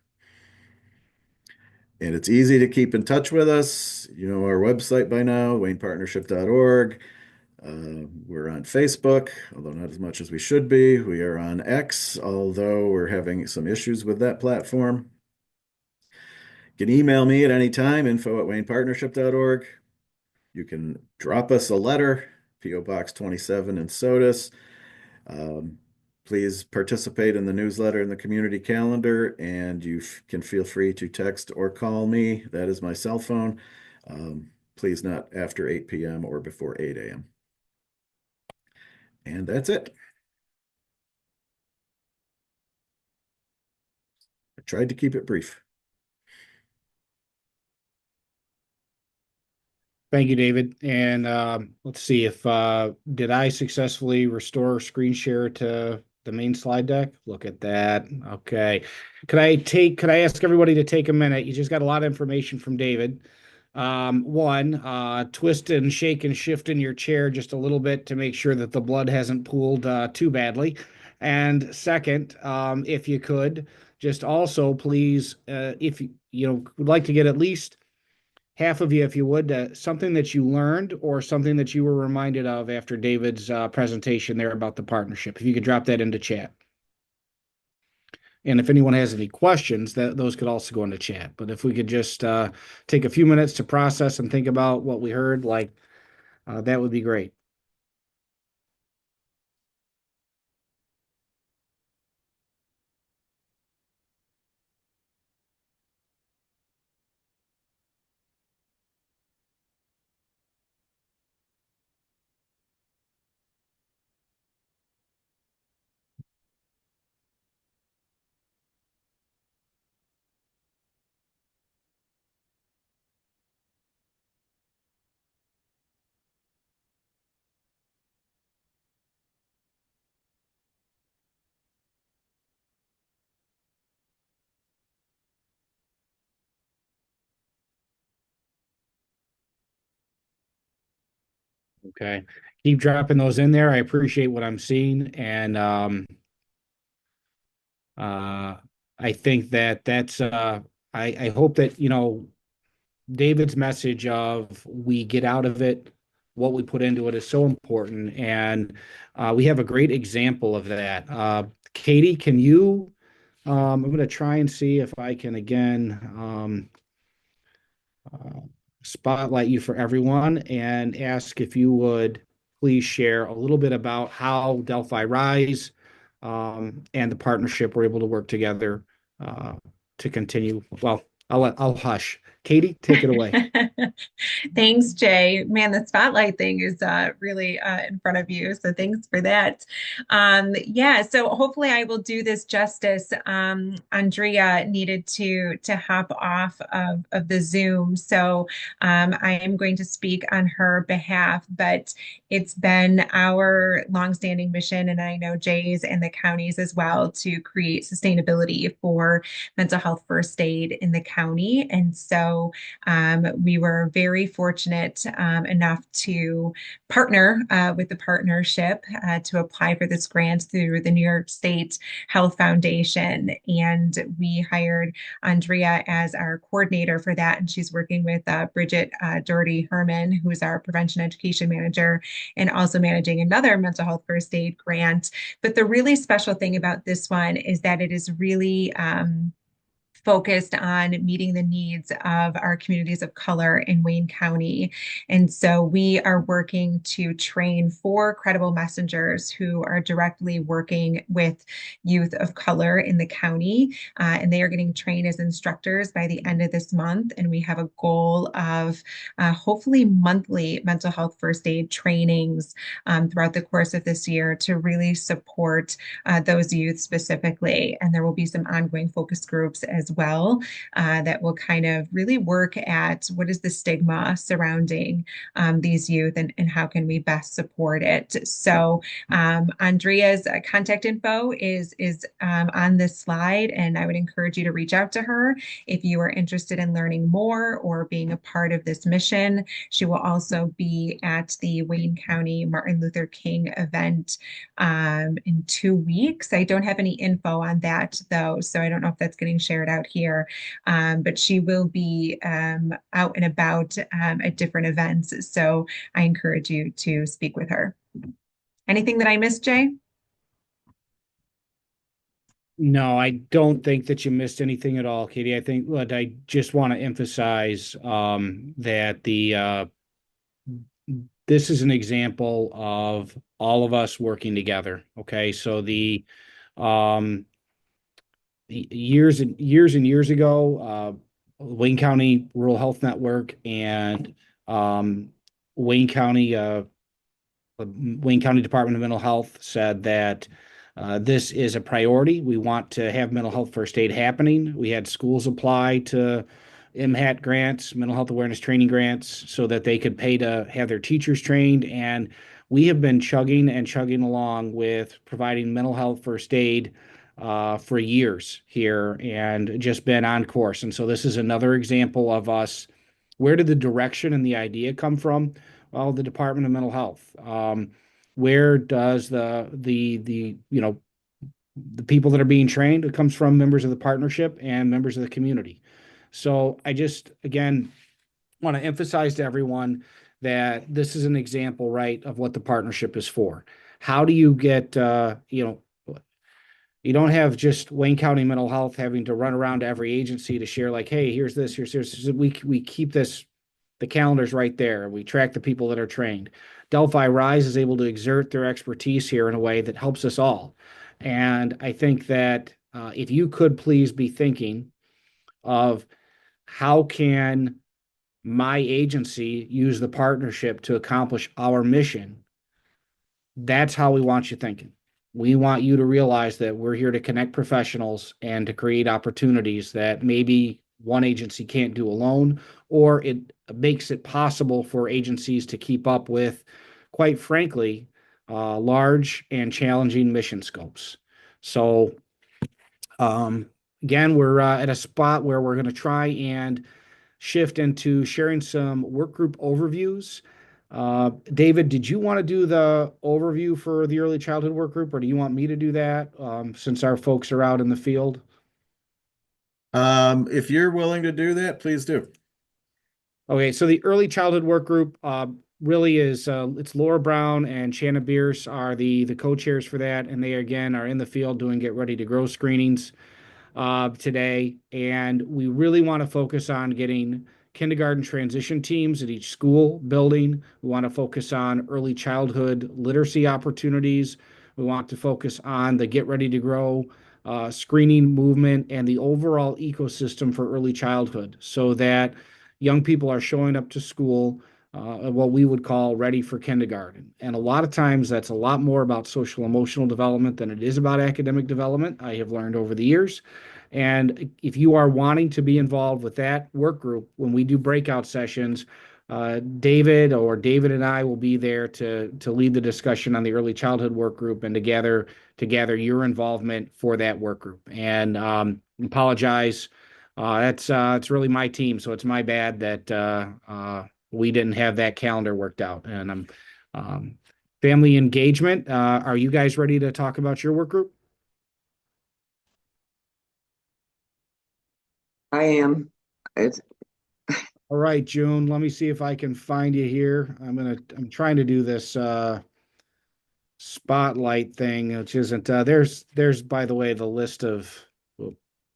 And it's easy to keep in touch with us. You know our website by now, waynepartnership.org. We're on Facebook, although not as much as we should be. We are on X, although we're having some issues with that platform. You can email me at any time, info@waynepartnership.org. You can drop us a letter, P.O. Box 27 in Sodus. Please participate in the newsletter and the community calendar, and you can feel free to text or call me. That is my cell phone. Please not after 8 p.m. or before 8 a.m. And that's it. I tried to keep it brief. Thank you, David. And let's see if did I successfully restore screen share to the main slide deck? Look at that. Okay. Could I ask everybody to take a minute? You just got a lot of information from David. One, twist and shake and shift in your chair just a little bit to make sure that the blood hasn't pooled too badly. And second, if you could, just also please, if you would like to get at least half of you, if you would, something that you learned or something that you were reminded of after David's presentation there about the partnership. If you could drop that into chat. And if anyone has any questions, those could also go into chat. But if we could just take a few minutes to process and think about what we heard, that would be great. Okay. Keep dropping those in there. I appreciate what I'm seeing. And I think that's I hope that, David's message of we get out of it, what we put into it is so important. And we have a great example of that. Katie, can you, I'm going to try and see if I can again spotlight you for everyone and ask if you would please share a little bit about how Delphi Rise and the partnership were able to work together to continue. Well, I'll hush. Katie, take it away. Thanks, Jay. Man, the spotlight thing is really in front of you. So thanks for that. Yeah, so hopefully I will do this justice. Andrea needed to hop off of the Zoom. So I am going to speak on her behalf, but it's been our longstanding mission, and I know Jay's and the counties as well, to create sustainability for mental health first aid in the county. And so we were very fortunate enough to partner with the partnership to apply for this grant through the New York State Health Foundation. And we hired Andrea as our coordinator for that. And she's working with Bridget Doherty Herman, who's our prevention education manager, and also managing another mental health first aid grant. But the really special thing about this one is that it is really focused on meeting the needs of our communities of color in Wayne County. And so we are working to train 4 credible messengers who are directly working with youth of color in the county. And they are getting trained as instructors by the end of this month. And we have a goal of hopefully monthly mental health first aid trainings throughout the course of this year to really support those youth specifically. And there will be some ongoing focus groups as as well, that will kind of really work at what is the stigma surrounding these youth, and how can we best support it. So Andrea's contact info is on this slide, and I would encourage you to reach out to her if you are interested in learning more or being a part of this mission. She will also be at the Wayne County Martin Luther King event in 2 weeks. I don't have any info on that though, so I don't know if that's getting shared out here. But she will be out and about at different events. So I encourage you to speak with her. Anything that I missed, Jay? No, I don't think that you missed anything at all, Katie. I think what I just want to emphasize that this is an example of all of us working together. Okay, so um, the years and years ago, Wayne County Rural Health Network and Wayne County Wayne County Department of Mental Health said that this is a priority. We want to have mental health first aid happening. We had schools apply to MHAT grants, mental health awareness training grants, so that they could pay to have their teachers trained. And we have been chugging and chugging along with providing mental health first aid for years here and just been on course. And so this is another example of us. Where did the direction and the idea come from? Well, the Department of Mental Health. Where does the people that are being trained? It comes from members of the partnership and members of the community. So I just, again, want to emphasize to everyone that this is an example, right, of what the partnership is for. How do you get, you don't have just Wayne County Mental Health having to run around to every agency to share like, hey, here's this, here's this. We keep this, the calendar's right there. We track the people that are trained. Delphi Rise is able to exert their expertise here in a way that helps us all. And I think that if you could please be thinking of how can my agency use the partnership to accomplish our mission, that's how we want you thinking. We want you to realize that we're here to connect professionals and to create opportunities that maybe one agency can't do alone, or it makes it possible for agencies to keep up with, quite frankly, large and challenging mission scopes. So again, we're at a spot where we're going to try and shift into sharing some work group overviews. David, did you want to do the overview for the early childhood work group, or do you want me to do that since our folks are out in the field? If you're willing to do that, please do. Okay, so the early childhood work group really is it's Laura Brown and Shanna Bierce are the co-chairs for that, and they again are in the field doing Get Ready to Grow screenings today, and we really want to focus on getting kindergarten transition teams at each school building. We want to focus on early childhood literacy opportunities. We want to focus on the Get Ready to Grow screening movement and the overall ecosystem for early childhood, so that young people are showing up to school what we would call ready for kindergarten. And a lot of times that's a lot more about social emotional development than it is about academic development, I have learned over the years. And if you are wanting to be involved with that work group, when we do breakout sessions, David and I will be there to lead the discussion on the early childhood work group and to gather your involvement for that work group. And apologize. It's really my team, so it's my bad that we didn't have that calendar worked out. And family engagement. Are you guys ready to talk about your work group? I am. It's All right, June. Let me see if I can find you here. I'm trying to do this spotlight thing, which isn't there's by the way the list of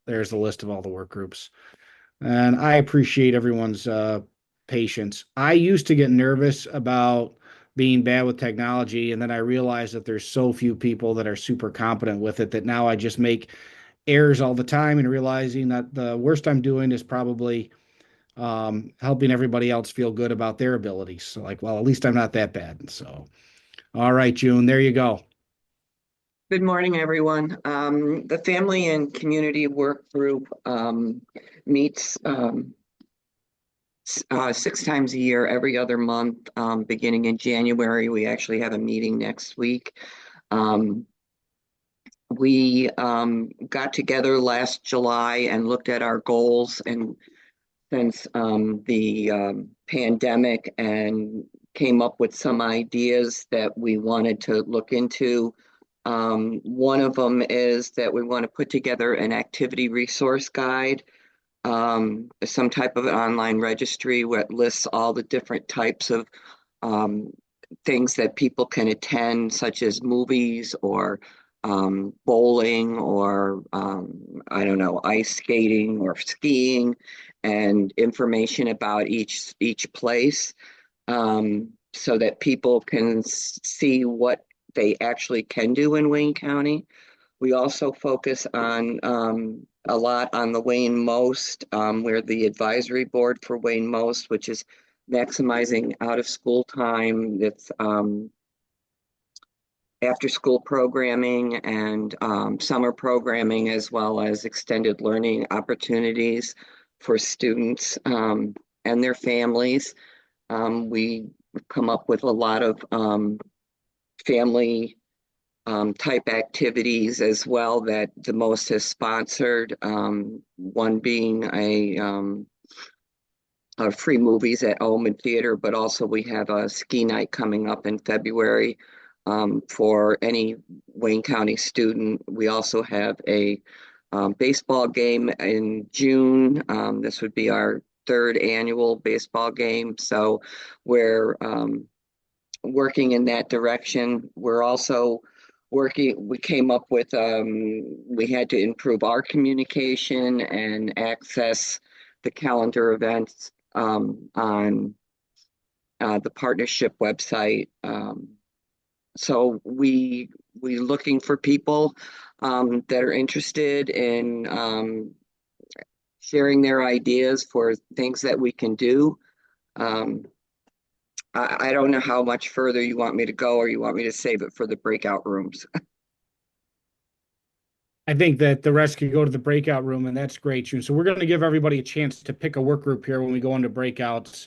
there's the list of all the work groups. And I appreciate everyone's patience. I used to get nervous about being bad with technology, and then I realized that there's so few people that are super competent with it that now I just make errors all the time, and realizing that the worst I'm doing is probably helping everybody else feel good about their abilities. So like, well, at least I'm not that bad. So, all right, June, there you go. Good morning, everyone. The Family and Community Work Group meets 6 times a year, every other month, beginning in January. We actually have a meeting next week. We got together last July and looked at our goals and since the pandemic and came up with some ideas that we wanted to look into. One of them is that we want to put together an activity resource guide, some type of an online registry where it lists all the different types of things that people can attend, such as movies or bowling or I don't know, ice skating or skiing, and information about each place, so that people can see what they actually can do in Wayne County. We also focus on a lot on the Wayne Most. We're the advisory board for Wayne Most, which is maximizing out of school time. It's after school programming and summer programming, as well as extended learning opportunities for students and their families. We come up with a lot of family type activities as well that the Most has sponsored. One being a free movies at Omen Theater, but also we have a ski night coming up in February for any Wayne County student. We also have a baseball game in June. This would be our third annual baseball game. So we're working in that direction. We're also working, we came up with, we had to improve our communication and access the calendar events on the partnership website. So we looking for people that are interested in sharing their ideas for things that we can do. I don't know how much further you want me to go, or you want me to save it for the breakout rooms. I think that the rest could go to the breakout room, and that's great, June. So we're going to give everybody a chance to pick a work group here when we go into breakouts.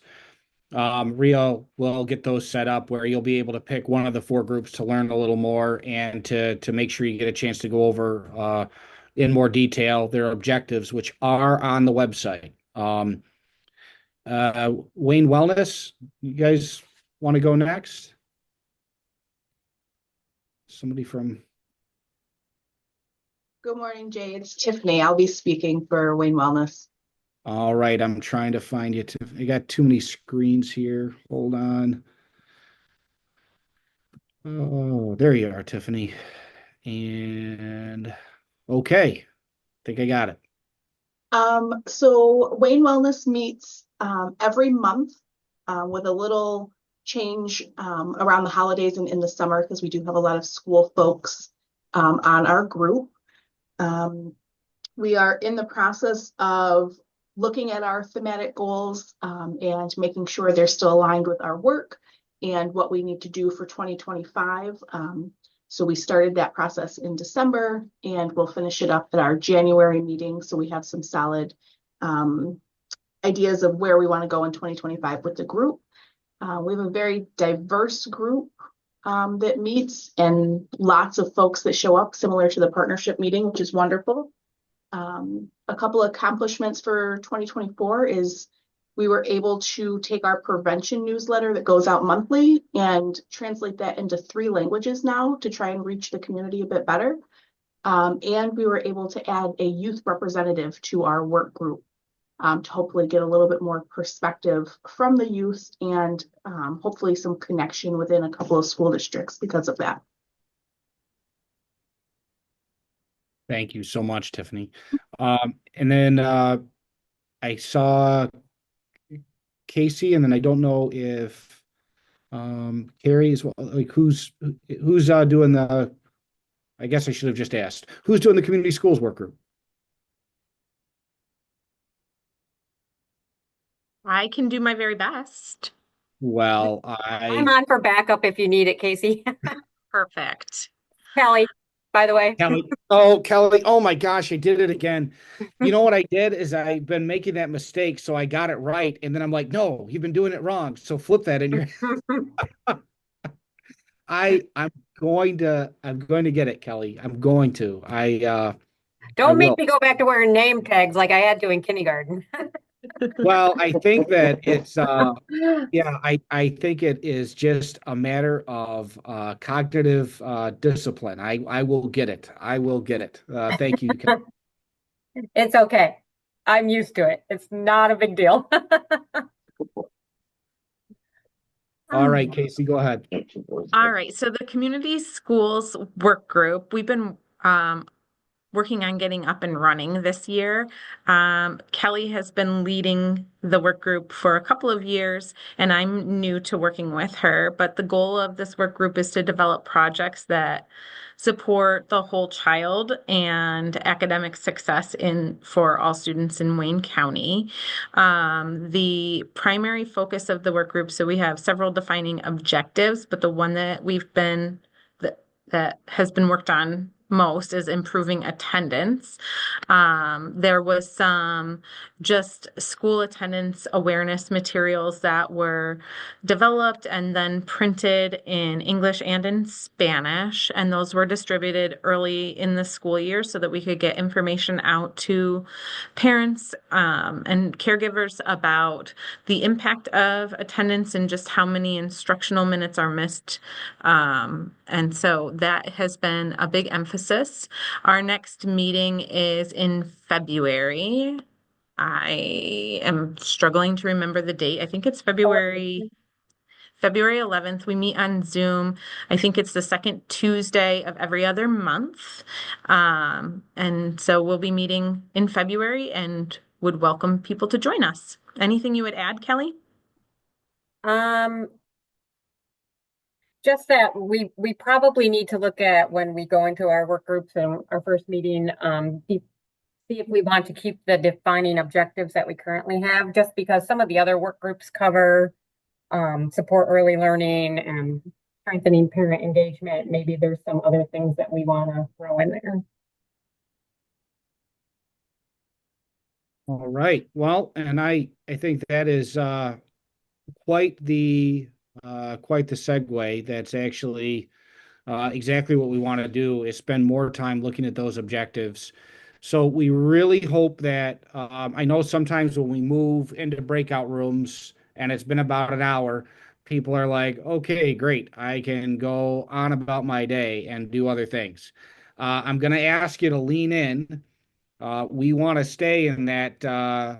Rio will get those set up where you'll be able to pick one of the 4 groups to learn a little more and to make sure you get a chance to go over in more detail their objectives, which are on the website. Wayne Wellness, you guys want to go next? Somebody from... Good morning, Jay. It's Tiffany. I'll be speaking for Wayne Wellness. All right, I'm trying to find you. I got too many screens here. Hold on. Oh, there you are, Tiffany. And okay, I think I got it. So Wayne Wellness meets every month with a little change around the holidays and in the summer, because we do have a lot of school folks on our group. We are in the process of looking at our thematic goals and making sure they're still aligned with our work and what we need to do for 2025. So we started that process in December, and we'll finish it up at our January meeting. So we have some solid ideas of where we want to go in 2025 with the group. We have a very diverse group that meets, and lots of folks that show up, similar to the partnership meeting, which is wonderful. A couple of accomplishments for 2024 is we were able to take our prevention newsletter that goes out monthly and translate that into 3 languages now to try and reach the community a bit better. And we were able to add a youth representative to our work group to hopefully get a little bit more perspective from the youth and hopefully some connection within a couple of school districts because of that. Thank you so much, Tiffany. And then I saw Casey, and then I don't know if Carrie is, like, who's doing the, I guess I should have just asked, who's doing the community schools work group? I can do my very best. Well, I'm on for backup if you need it, Casey. Perfect. Kelly, by the way. Kelly, oh my gosh, I did it again. You know what I did is I've been making that mistake, so I got it right, and then I'm like, no, you've been doing it wrong. So flip that in your. I'm going to get it, Kelly. I'm going to. I Don't make will. me go back to wearing name tags like I had to in kindergarten. Well, I think that it's yeah, I think it is just a matter of cognitive discipline. I will get it. I will get it. Thank you, Kelly. It's okay. I'm used to it. It's not a big deal. All right, Casey, go ahead. All right, so the community schools work group, we've been working on getting up and running this year. Kelly has been leading the work group for a couple of years, and I'm new to working with her. But the goal of this work group is to develop projects that support the whole child and academic success for all students in Wayne County. The primary focus of the work group, so we have several defining objectives, but the one that that has been worked on most is improving attendance. There was some just school attendance awareness materials that were developed and then printed in English and in Spanish, and those were distributed early in the school year so that we could get information out to parents and caregivers about the impact of attendance and just how many instructional minutes are missed. And so that has been a big emphasis. Our next meeting is in February. I am struggling to remember the date. I think it's February 11th. We meet on Zoom. I think it's the second Tuesday of every other month. And so we'll be meeting in February and would welcome people to join us. Anything you would add, Kelly? Just that we probably need to look at when we go into our work groups and our first meeting, see if we want to keep the defining objectives that we currently have, just because some of the other work groups cover support early learning and strengthening parent engagement. Maybe there's some other things that we want to throw in there. All right. Well, and I think that is quite the segue. That's actually exactly what we want to do is spend more time looking at those objectives. So we really hope that I know sometimes when we move into breakout rooms and it's been about an hour, people are like, okay, great. I can go on about my day and do other things. I'm going to ask you to lean in. We want to stay in that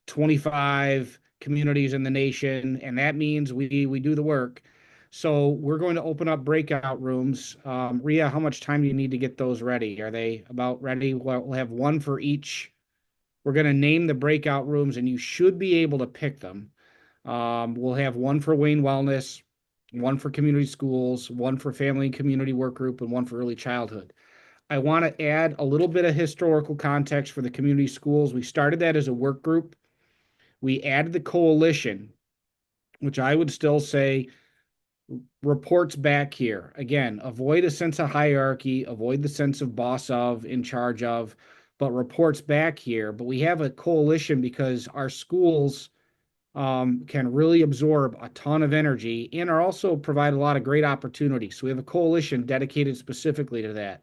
25 communities in the nation, and that means we do the work. So we're going to open up breakout rooms. Rhea, how much time do you need to get those ready? Are they about ready? We'll have one for each. We're going to name the breakout rooms, and you should be able to pick them. We'll have one for Wayne Wellness, one for community schools, one for family and community work group, and one for early childhood. I want to add a little bit of historical context for the community schools. We started that as a work group. We added the coalition, which I would still say reports back here. Again, avoid a sense of hierarchy, avoid the sense of boss of, in charge of, but reports back here. But we have a coalition because our schools can really absorb a ton of energy and are also provide a lot of great opportunities. So we have a coalition dedicated specifically to that.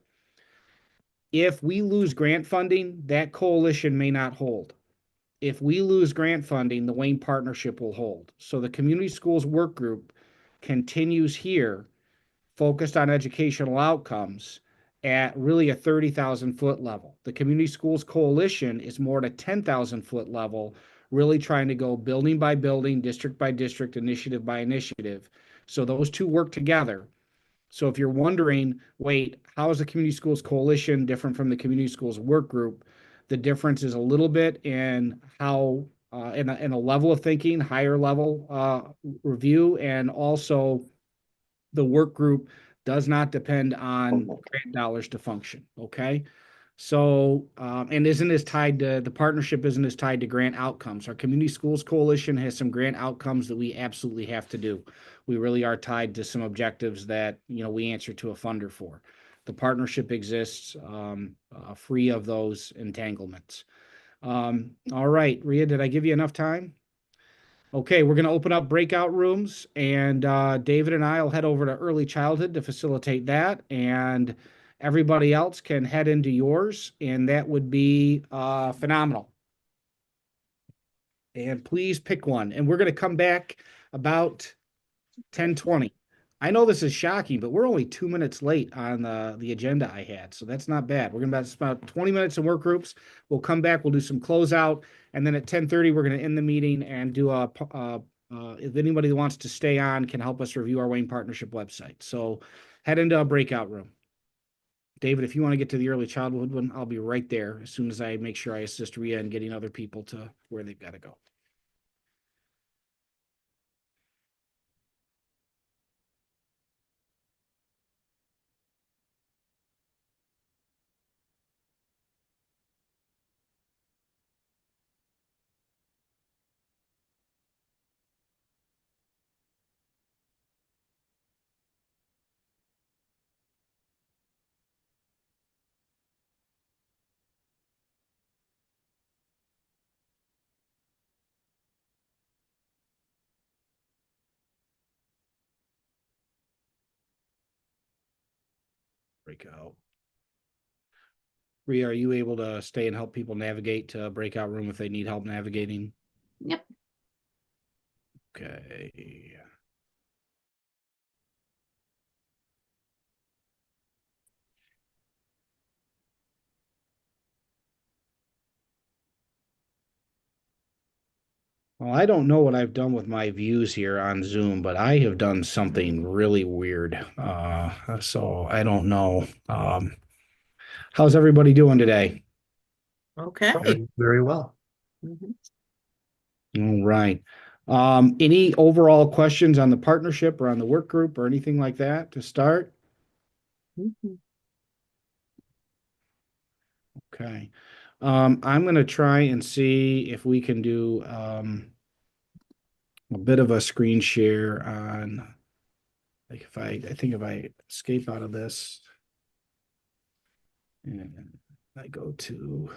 If we lose grant funding, that coalition may not hold. If we lose grant funding, the Wayne Partnership will hold. So the Community Schools Work Group continues here, focused on educational outcomes at really a 30,000 foot level. The Community Schools Coalition is more at a 10,000 foot level, really trying to go building by building, district by district, initiative by initiative. So those two work together. So if you're wondering, wait, how is the Community Schools Coalition different from the Community Schools Work Group? The difference is a little bit in how, in a level of thinking, higher level review, and also the work group does not depend on grant dollars to function. Okay. So, and the partnership isn't as tied to grant outcomes. Our Community Schools Coalition has some grant outcomes that we absolutely have to do. We really are tied to some objectives that, we answer to a funder for. the partnership exists, free of those entanglements. All right, Rhea, did I give you enough time? Okay, we're going to open up breakout rooms, and David and I will head over to early childhood to facilitate that, and everybody else can head into yours, and that would be phenomenal. And please pick one. And we're going to come back about 10:20. I know this is shocking, but we're only 2 minutes late on the agenda I had, so that's not bad. We're going to spend about 20 minutes in work groups. We'll come back, we'll do some closeout, and then at 10:30 we're going to end the meeting and do if anybody wants to stay on can help us review our Wayne Partnership website. So head into a breakout room. David, if you want to get to the early childhood one, I'll be right there as soon as I make sure I assist Rhea in getting other people to where they've got to go. Breakout. Rhea, are you able to stay and help people navigate to a breakout room if they need help navigating? Yep. Okay. Well, I don't know what I've done with my views here on Zoom, but I have done something really weird. So I don't know. How's everybody doing today? Okay. Very well. All right. Any overall questions on the partnership or on the work group or anything like that to start? Okay. I'm going to try and see if we can do a bit of a screen share on, like I think if I escape out of this and I go to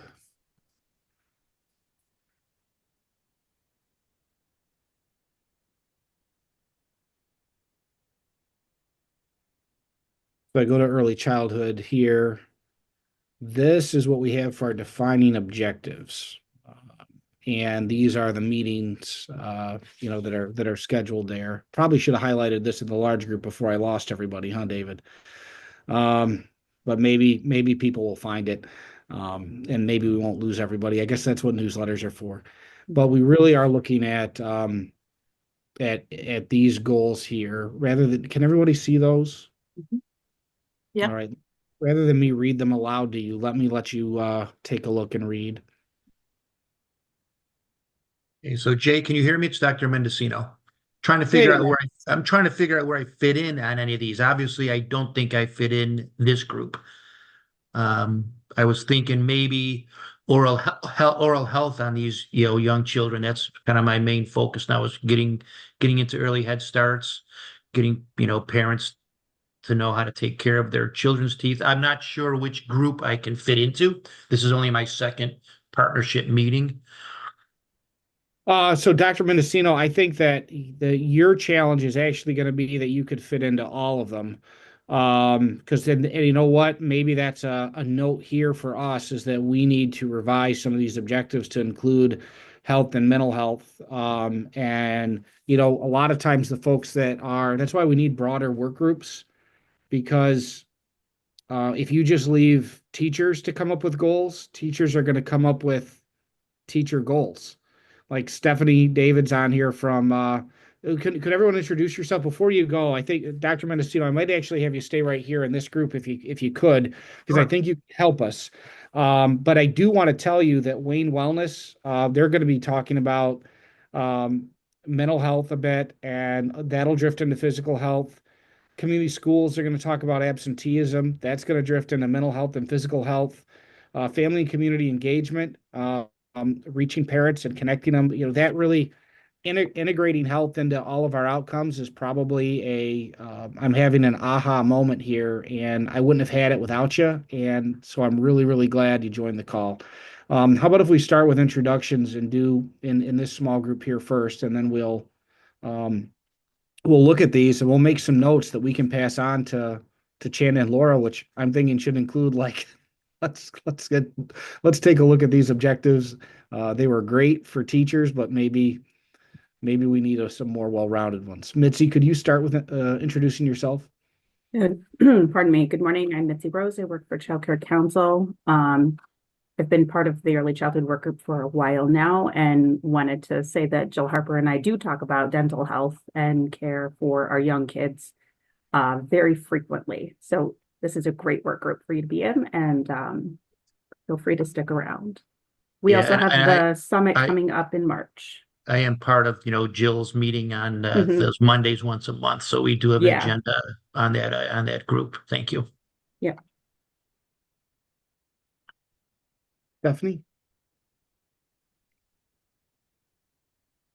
if I go to early childhood here, this is what we have for our defining objectives. And these are the meetings, that are scheduled there. Probably should have highlighted this in the large group before I lost everybody, huh, David? But maybe people will find it, and maybe we won't lose everybody. I guess that's what newsletters are for. But we really are looking at these goals here. Rather than, can everybody see those? Yep. All right. Rather than me read them aloud to you, let you take a look and read. Okay, so Jay, can you hear me? It's Dr. Mendocino. Trying to figure out I'm trying to figure out where I fit in on any of these. Obviously, I don't think I fit in this group. I was thinking maybe oral health on these, young children. That's kind of my main focus now, is getting into early head starts, getting, parents to know how to take care of their children's teeth. I'm not sure which group I can fit into. This is only my second partnership meeting. So Dr. Mendocino, I think that your challenge is actually going to be that you could fit into all of them. Because then, and you know what, maybe that's a note here for us, is that we need to revise some of these objectives to include health and mental health. And, a lot of times the folks that's why we need broader work groups, because if you just leave teachers to come up with goals, teachers are going to come up with teacher goals. Like Stephanie David's on here from, could everyone introduce yourself before you go? I think, Dr. Mendocino, I might actually have you stay right here in this group if you could, because I think you can help us. But I do want to tell you that Wayne Wellness, they're going to be talking about mental health a bit, and that'll drift into physical health. Community schools are going to talk about absenteeism. That's going to drift into mental health and physical health. Family and community engagement, reaching parents and connecting them. That really, integrating health into all of our outcomes is probably I'm having an aha moment here, and I wouldn't have had it without you. And so I'm really, really glad you joined the call. How about if we start with introductions and do in this small group here first, and then um, we'll look at these and we'll make some notes that we can pass on to Chana and Laura, which I'm thinking should include like let's take a look at these objectives. They were great for teachers, but maybe we need some more well-rounded ones. Mitzi, could you start with introducing yourself? Pardon me. Good morning. I'm Mitzi Rose. I work for Child Care Council. I've been part of the early childhood work group for a while now, and wanted to say that Jill Harper and I do talk about dental health and care for our young kids very frequently. So this is a great work group for you to be in, and feel free to stick around. We also have the summit coming up in March. I am part of, Jill's meeting on those Mondays once a month. So we do have an agenda on that group. Thank you. Yeah. Stephanie?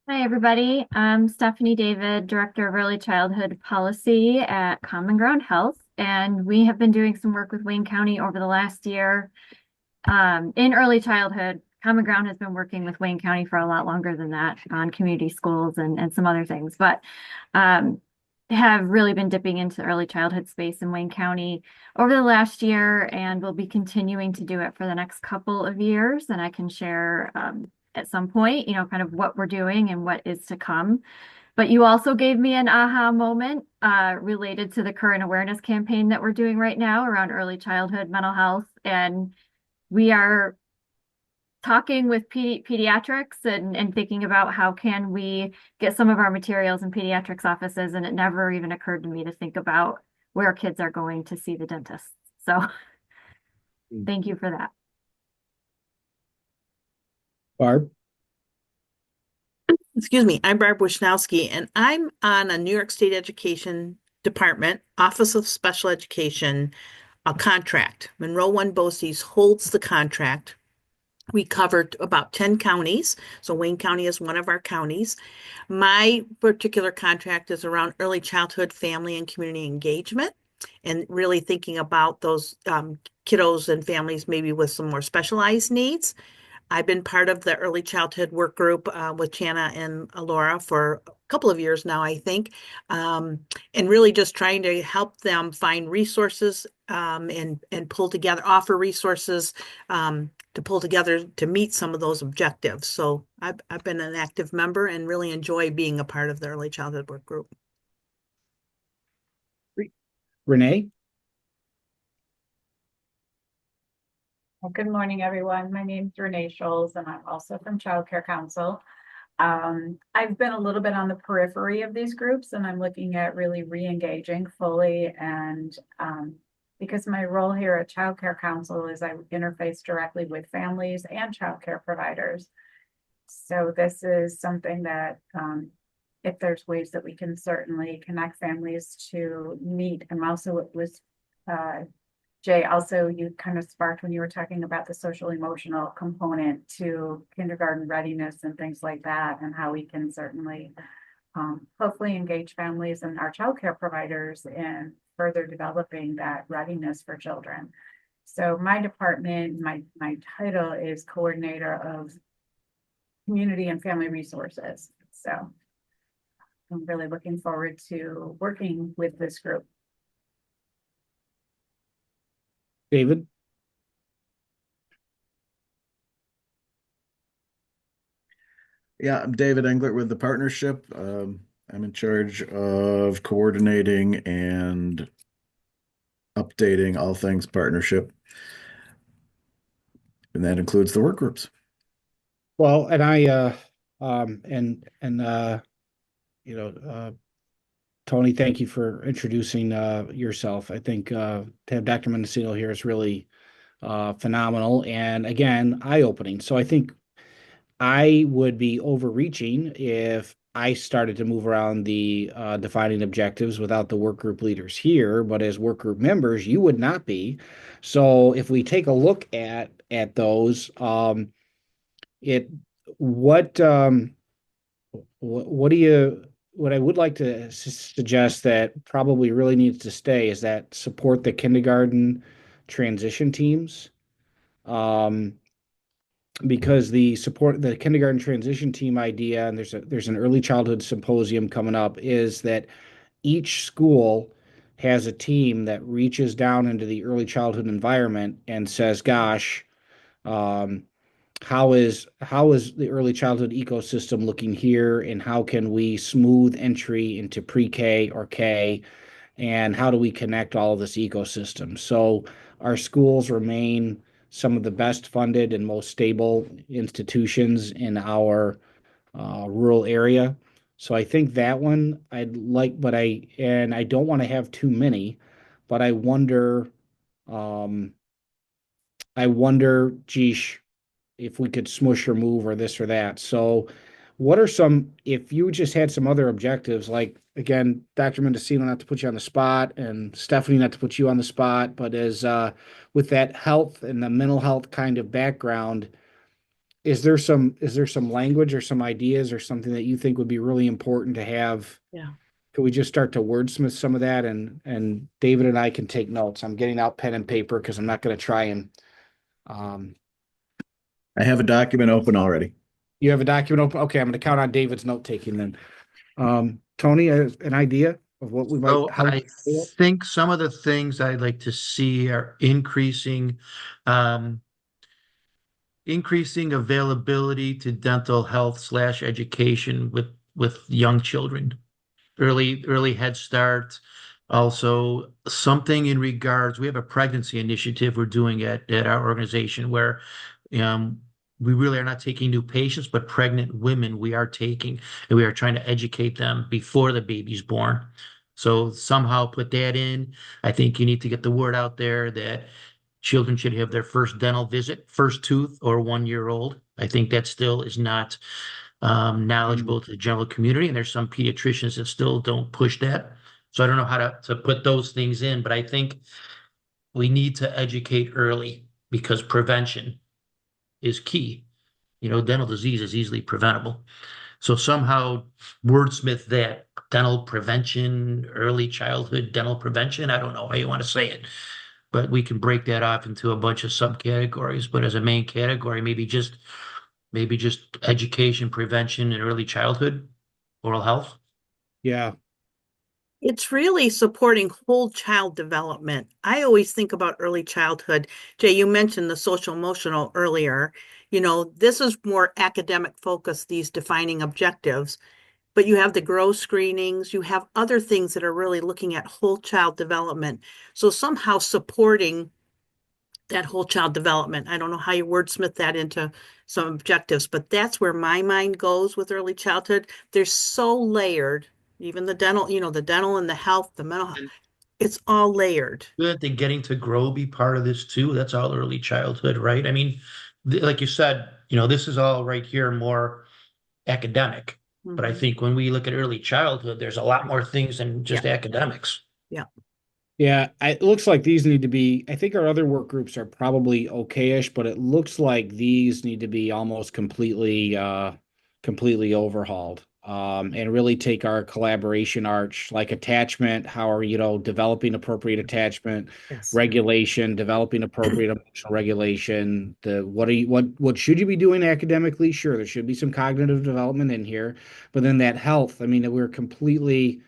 Hi, everybody. I'm Stephanie David, Director of Early Childhood Policy at Common Ground Health, and we have been doing some work with Wayne County over the last year in early childhood. Common Ground has been working with Wayne County for a lot longer than that on community schools and some other things, but have really been dipping into the early childhood space in Wayne County over the last year, and will be continuing to do it for the next couple of years. And I can share at some point, kind of what we're doing and what is to come. But you also gave me an aha moment related to the current awareness campaign that we're doing right now around early childhood mental health. And we are talking with pediatrics and thinking about how can we get some of our materials in pediatrics offices, and it never even occurred to me to think about where kids are going to see the dentist. So thank you for that. Barb? Excuse me, I'm Barb Wisnowski, and I'm on a New York State Education Department, Office of Special Education, a contract. Monroe One BOCES holds the contract. We covered about 10 counties, so Wayne County is one of our counties. My particular contract is around early childhood, family, and community engagement, and really thinking about those kiddos and families maybe with some more specialized needs. I've been part of the early childhood work group with Chana and Laura for a couple of years now, I think, and really just trying to help them find resources and pull together, offer resources to pull together to meet some of those objectives. So I've been an active member and really enjoy being a part of the early childhood work group. Renee? Well, good morning, everyone. My name is Renee Scholes, and I'm also from Child Care Council. I've been a little bit on the periphery of these groups, and I'm looking at really re-engaging fully. And because my role here at Child Care Council is I interface directly with families and child care providers. So this is something that if there's ways that we can certainly connect families to meet, and also it was Jay, also you kind of sparked when you were talking about the social emotional component to kindergarten readiness and things like that, and how we can certainly hopefully engage families and our childcare providers in further developing that readiness for children. So my department, my title is Coordinator of Community and Family Resources. So I'm really looking forward to working with this group. David? Yeah, I'm David Englert with the partnership. I'm in charge of coordinating and updating all things partnership. And that includes the work groups. Well, and I Tony, thank you for introducing yourself. I think to have Dr. Mendocino here is really phenomenal, and again, eye-opening. So I think I would be overreaching if I started to move around the defining objectives without the work group leaders here, but as work group members, you would not be. So if we take a look at those, what I would like to suggest that probably really needs to stay is that support the kindergarten transition teams. Um, because the kindergarten transition team idea, and there's an early childhood symposium coming up, is that each school has a team that reaches down into the early childhood environment and says, gosh, um, how is the early childhood ecosystem looking here, and how can we smooth entry into pre-K or K, and how do we connect all of this ecosystem? So our schools remain some of the best funded and most stable institutions in our rural area. So I think that one I'd like, and I don't want to have too many, but um, I wonder, geesh, if we could smush or move or this or that. So what are some, if you just had some other objectives, like again, Dr. Mendocino, not to put you on the spot, and Stephanie, not to put you on the spot, but as with that health and the mental health kind of background, is there some language or some ideas or something that you think would be really important to have? Yeah. Could we just start to wordsmith some of that, and David and I can take notes? I'm getting out pen and paper because I'm not going to try and um, I have a document open already. you have a document open? Okay, I'm going to count on David's note taking then. Tony, an idea of what we might, So how I think some of the things I'd like to see are um, increasing availability to dental health / education with young children, early head start. Also, something in regards, we have a pregnancy initiative we're doing at our organization where um, we really are not taking new patients, but pregnant women we are taking, and we are trying to educate them before the baby's born. So somehow put that in. I think you need to get the word out there that children should have their first dental visit, first tooth, or 1 year old. I think that still is not knowledgeable to the general community, and there's some pediatricians that still don't push that. So I don't know how to put those things in, but I think we need to educate early because prevention is key. Dental disease is easily preventable. So somehow wordsmith that dental prevention, early childhood dental prevention. I don't know how you want to say it, but we can break that off into a bunch of subcategories. But as a main category, maybe just education, prevention, and early childhood, oral health. Yeah. It's really supporting whole child development. I always think about early childhood. Jay, you mentioned the social emotional earlier. This is more academic focused, these defining objectives, but you have the GROW screenings, you have other things that are really looking at whole child development. So somehow supporting that whole child development. I don't know how you wordsmith that into some objectives, but that's where my mind goes with early childhood. They're so layered, even the dental, the dental and the health, the mental health, it's all layered. Good that getting to grow be part of this too. That's all early childhood, right? I mean, like you said, this is all right here more academic. But I think when we look at early childhood, there's a lot more things than just academics. Yeah. Yeah, it looks like these need to be, I think our other work groups are probably okay-ish, but it looks like these need to be almost completely overhauled. And really take our collaboration arch, like attachment, how are, developing appropriate attachment, Yes. regulation, developing appropriate emotional regulation, what should you be doing academically? Sure, there should be some cognitive development in here, but then that health, I mean, we're completely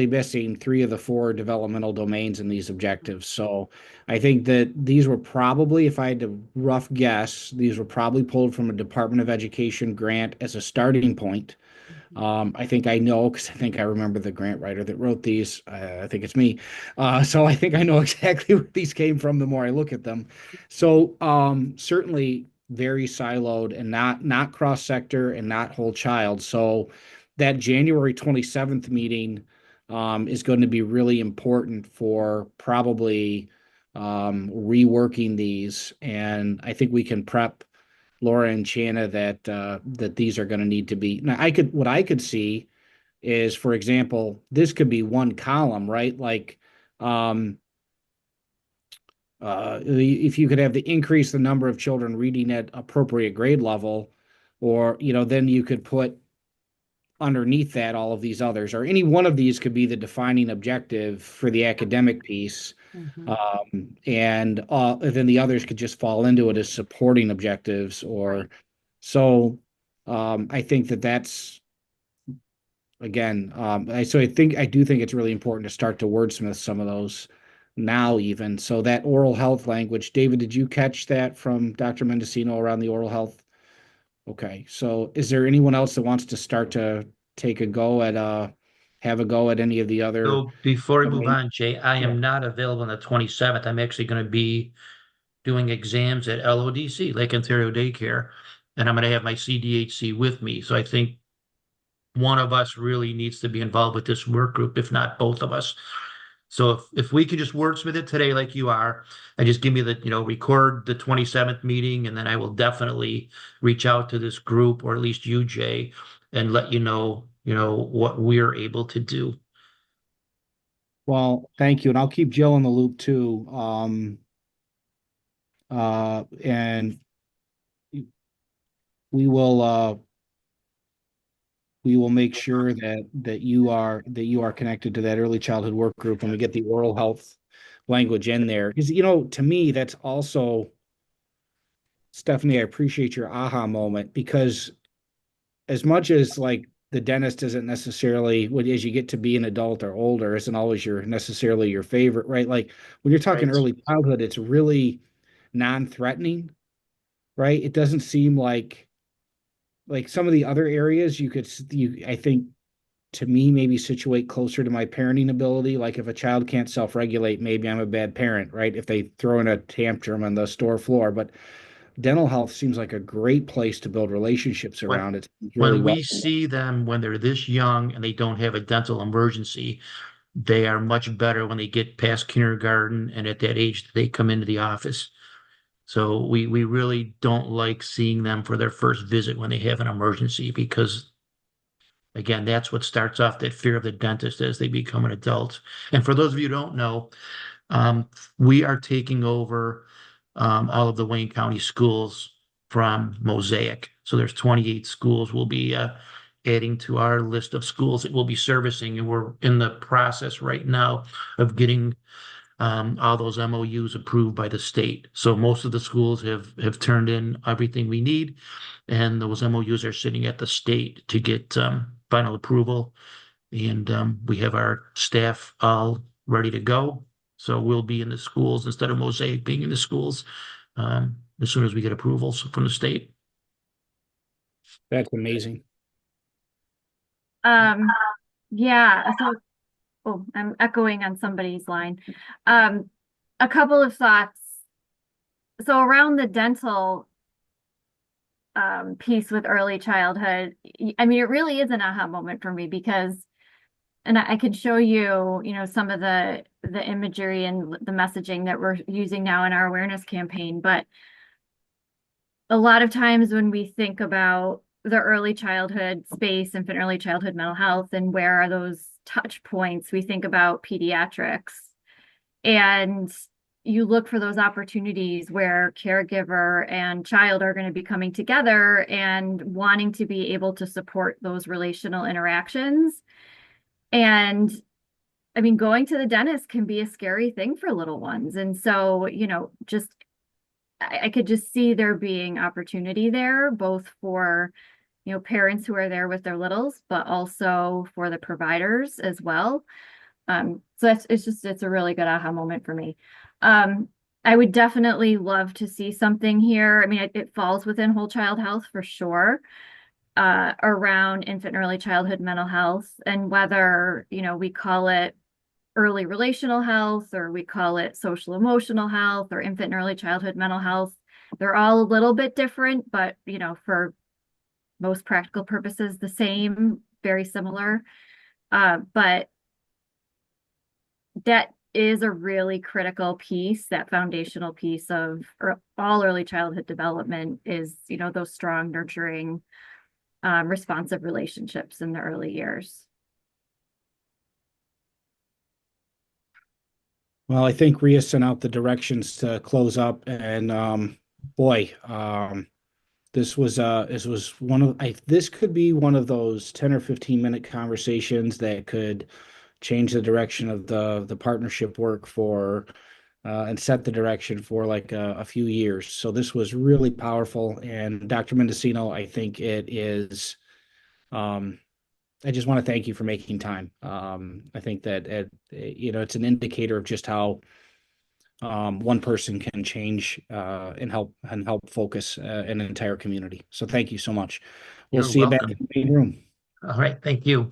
missing 3 of the 4 developmental domains in these objectives. So I think that these were probably, if I had to rough guess, these were probably pulled from a Department of Education grant as a starting point. I think I know, because I think I remember the grant writer that wrote these. I think it's me. So I think I know exactly where these came from the more I look at them. So certainly very siloed and not cross-sector and not whole child. So that January 27th meeting is going to be really important for probably reworking these. And I think we can prep Laura and Shanna that these are going to need to be. Now, what I could see is, for example, this could be one column, right? Like, if you could have increase the number of children reading at appropriate grade level, or then you could put underneath that, all of these others, or any one of these could be the defining objective for the academic piece. And then the others could just fall into it as supporting objectives or so. I think that's again, I do think it's really important to start to wordsmith some of those now even. So that oral health language, David, did you catch that from Dr. Mendocino around the oral health? Okay, so is there anyone else that wants to start to take a go at have a go at any of the other? So before we move Okay. on, Jay, I am not available on the 27th. I'm actually going to be doing exams at LODC, Lake Ontario Daycare, and I'm going to have my CDHC with me. So I think one of us really needs to be involved with this work group, if not both of us. So if we could just wordsmith it today like you are, and just give me the, record the 27th meeting, and then I will definitely reach out to this group, or at least you, Jay, and let you know, what we're able to do. Well, thank you, and I'll keep Jill in the loop too. And we will make sure that you are connected to that early childhood work group when we get the oral health language in there. Because to me, that's also, Stephanie, I appreciate your aha moment, because as much as like the dentist isn't necessarily, as you get to be an adult or older, isn't always necessarily your favorite, right? Like when you're talking early childhood, it's really non-threatening, right? It doesn't seem like some of the other areas I think, to me, maybe situate closer to my parenting ability. Like if a child can't self-regulate, maybe I'm a bad parent, right? If they throw in a tantrum on the store floor. But dental health seems like a great place to build relationships around it. When we see them when they're this young and they don't have a dental emergency, they are much better when they get past kindergarten and at that age that they come into the office. So we really don't like seeing them for their first visit when they have an emergency, because again, that's what starts off that fear of the dentist as they become an adult. And for those of you who don't know, we are taking over all of the Wayne County schools from Mosaic. So there's 28 schools we'll be adding to our list of schools that we'll be servicing. And we're in the process right now of getting all those MOUs approved by the state. So most of the schools have turned in everything we need, and those MOUs are sitting at the state to get final approval. And we have our staff all ready to go. So we'll be in the schools instead of Mosaic being in the schools as soon as we get approvals from the state. That's amazing. Yeah, so I'm echoing on somebody's line. A couple of thoughts. So around the dental piece with early childhood, I mean, it really is an aha moment for me, because, and I could show you, some of the imagery and the messaging that we're using now in our awareness campaign. But a lot of times when we think about the early childhood space, infant early childhood mental health, and where are those touch points, we think about pediatrics. And you look for those opportunities where caregiver and child are going to be coming together and wanting to be able to support those relational interactions. And I mean, going to the dentist can be a scary thing for little ones. And so, I could just see there being opportunity there, both for, parents who are there with their littles, but also for the providers as well. So it's a really good aha moment for me. I would definitely love to see something here. I mean, it falls within whole child health for sure, around infant and early childhood mental health, and whether, we call it early relational health, or we call it social emotional health, or infant and early childhood mental health. They're all a little bit different, but, for most practical purposes, the same, very similar. But that is a really critical piece, that foundational piece of all early childhood development is, those strong, nurturing, responsive relationships in the early years. Well, I think Rhea sent out the directions to close up, and boy, This was one of this could be one of those 10 or 15-minute conversations that could change the direction of the partnership work for and set the direction for like a few years. So this was really powerful. And Dr. Mendocino, I think it is. I just want to thank you for making time. I think that it's an indicator of just how one person can change and help focus an entire community. So thank you so much. We'll You're see you back welcome. in the main room. All right, thank you.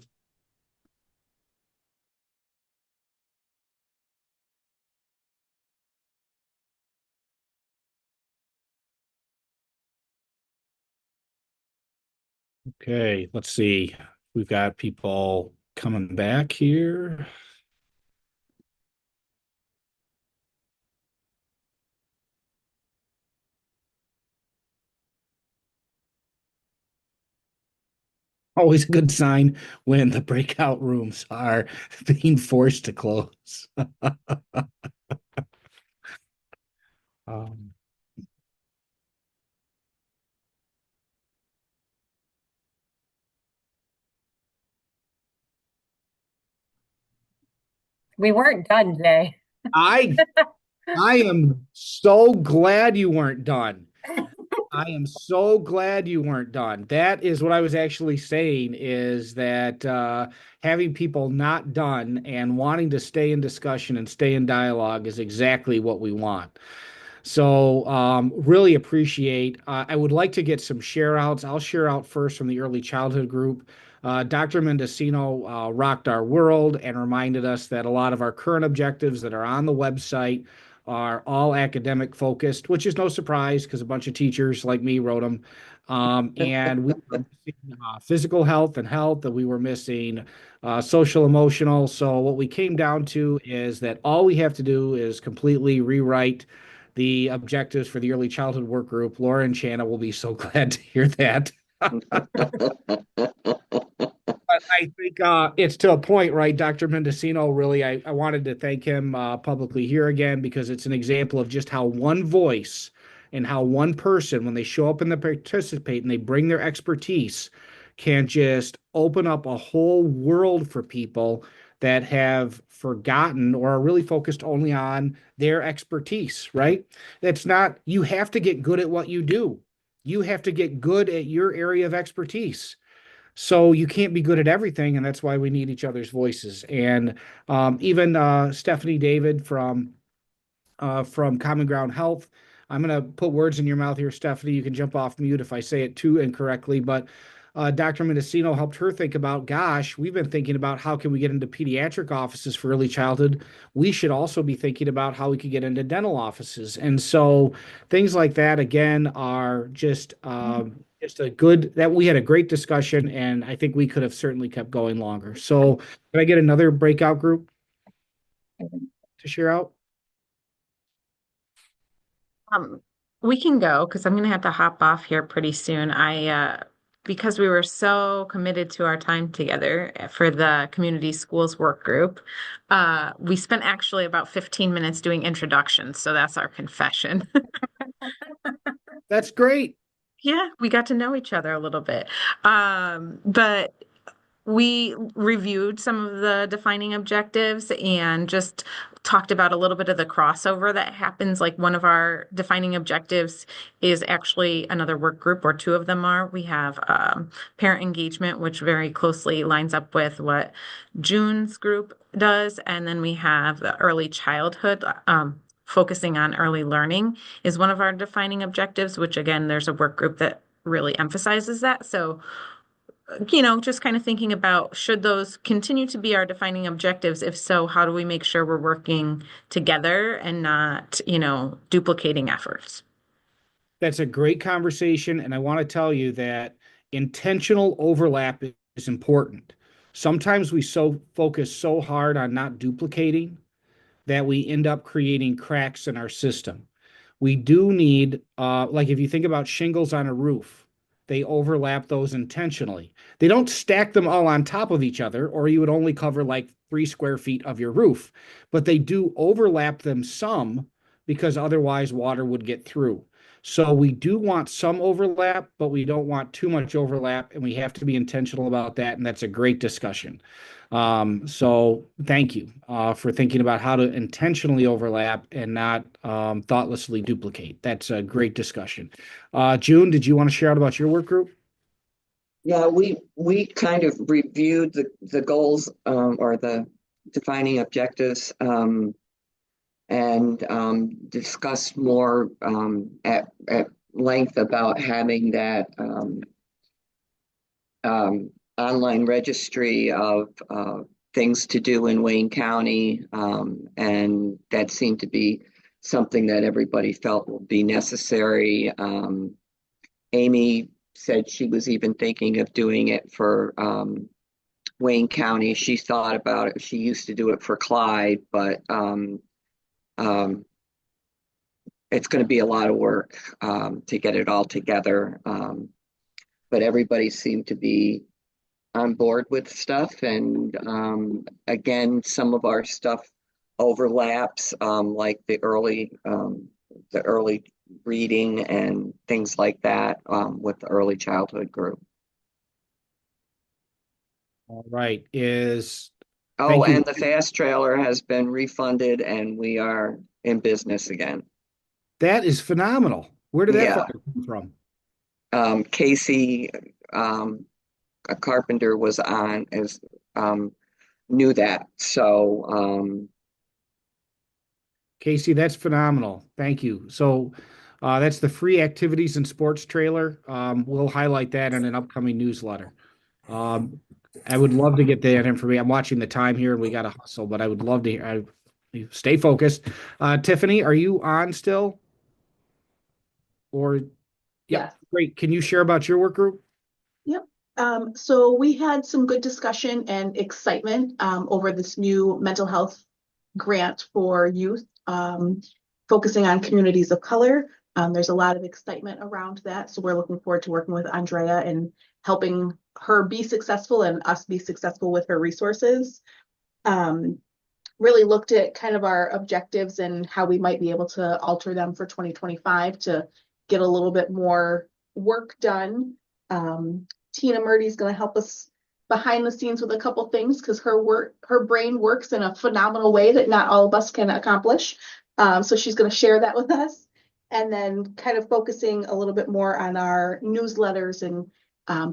Okay, let's see. We've got people coming back here. Always a good sign when the breakout rooms are being forced to close. Um, We weren't done, Jay. I am so glad you weren't done. I am so glad you weren't done. That is what I was actually saying, is that having people not done and wanting to stay in discussion and stay in dialogue is exactly what we want. So really appreciate. I would like to get some share outs. I'll share out first from the early childhood group. Dr. Mendocino rocked our world and reminded us that a lot of our current objectives that are on the website are all academic focused, which is no surprise because a bunch of teachers like me wrote them. And we were missing physical health and health, that we were missing social emotional. So what we came down to is that all we have to do is completely rewrite the objectives for the early childhood work group. Laura and Shanna will be so glad to hear that. But I think it's to a point, right? Dr. Mendocino, really, I wanted to thank him publicly here again, because it's an example of just how one voice and how one person, when they show up and they participate and they bring their expertise, can just open up a whole world for people that have forgotten or are really focused only on their expertise, right? That's not, you have to get good at what you do. You have to get good at your area of expertise. So you can't be good at everything, and that's why we need each other's voices. And even Stephanie David from Common Ground Health. I'm going to put words in your mouth here, Stephanie. You can jump off mute if I say it too incorrectly, but Dr. Mendocino helped her think about, gosh, we've been thinking about how can we get into pediatric offices for early childhood. We should also be thinking about how we could get into dental offices. And so things like that, again, are just a good, that we had a great discussion, and I think we could have certainly kept going longer. So can I get another breakout group to share out? We can go because I'm gonna have to hop off here pretty soon. Because we were so committed to our time together for the community schools work group, we spent actually about 15 minutes doing introductions. So that's our confession. That's great. Yeah, we got to know each other a little bit. But we reviewed some of the defining objectives and just talked about a little bit of the crossover that happens. Like one of our defining objectives is actually another work group, or two of them are. We have parent engagement, which very closely lines up with what June's group does. And then we have the early childhood, focusing on early learning is one of our defining objectives, which again, there's a work group that really emphasizes that. So just kind of thinking about, should those continue to be our defining objectives? If so, how do we make sure we're working together and not, duplicating efforts? That's a great conversation. And I want to tell you that intentional overlap is important. Sometimes we focus so hard on not duplicating that we end up creating cracks in our system. We do need, like if you think about shingles on a roof, they overlap those intentionally. They don't stack them all on top of each other, or you would only cover like 3 square feet of your roof, but they do overlap them some, because otherwise water would get through. So we do want some overlap, but we don't want too much overlap, and we have to be intentional about that. And that's a great discussion. So thank you for thinking about how to intentionally overlap and not thoughtlessly duplicate. That's a great discussion. June, did you want to share out about your work group? Yeah, we kind of reviewed the goals or the defining objectives and discussed more at length about having that online registry of things to do in Wayne County, and that seemed to be something that everybody felt would be necessary. Amy said she was even thinking of doing it for Wayne County. She thought about it. She used to do it for Clyde, but it's going to be a lot of work to get it all together. But everybody seemed to be on board with stuff. And again, some of our stuff overlaps, like the early reading and things like that with the early childhood group. All right. Is Oh, thank you. and the fast trailer has been refunded and we are in business again. That is phenomenal. Where did that Yeah. fund come from? Casey, a carpenter was on as knew that. So Casey, that's phenomenal. Thank you. So that's the free activities and sports trailer. We'll highlight that in an upcoming newsletter. I would love to get that information. I'm watching the time here and we got to hustle, but I would love to hear. Stay focused. Tiffany, are you on still? Or, yeah, great. Can you share about your work group? Yep. So we had some good discussion and excitement over this new mental health grant for youth, focusing on communities of color. There's a lot of excitement around that. So we're looking forward to working with Andrea and helping her be successful and us be successful with her resources. Really looked at kind of our objectives and how we might be able to alter them for 2025 to get a little bit more work done. Tina Murdy's going to help us behind the scenes with a couple things because her brain works in a phenomenal way that not all of us can accomplish. So she's going to share that with us. And then kind of focusing a little bit more on our newsletters and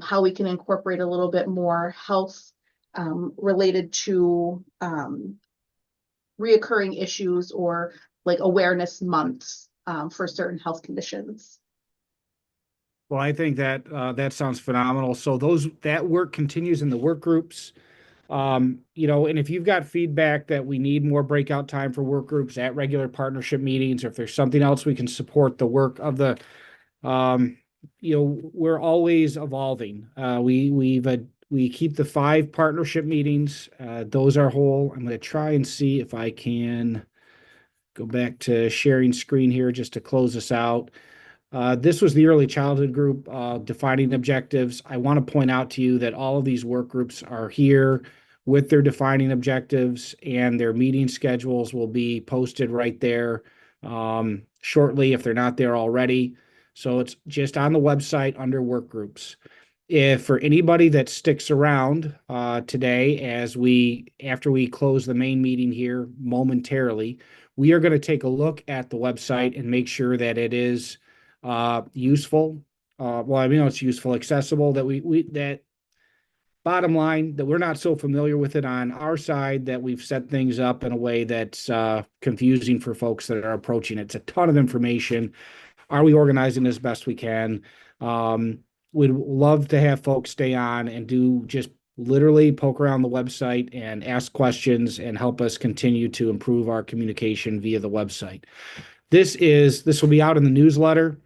how we can incorporate a little bit more health related to reoccurring issues or like awareness months for certain health conditions. Well, I think that that sounds phenomenal. So that work continues in the work groups. And if you've got feedback that we need more breakout time for work groups at regular partnership meetings, or if there's something else we can support the work of the, we're always evolving. We keep the 5 partnership meetings. Those are whole. I'm going to try and see if I can go back to sharing screen here just to close us out. This was the early childhood group defining objectives. I want to point out to you that all of these work groups are here with their defining objectives, and their meeting schedules will be posted right there shortly if they're not there already. So it's just on the website under work groups. If for anybody that sticks around today, after we close the main meeting here momentarily, we are going to take a look at the website and make sure that it is useful. It's useful, accessible, that bottom line, that we're not so familiar with it on our side that we've set things up in a way that's confusing for folks that are approaching it. It's a ton of information. Are we organizing as best we can? We'd love to have folks stay on and do just literally poke around the website and ask questions and help us continue to improve our communication via the website. This will be out in the newsletter.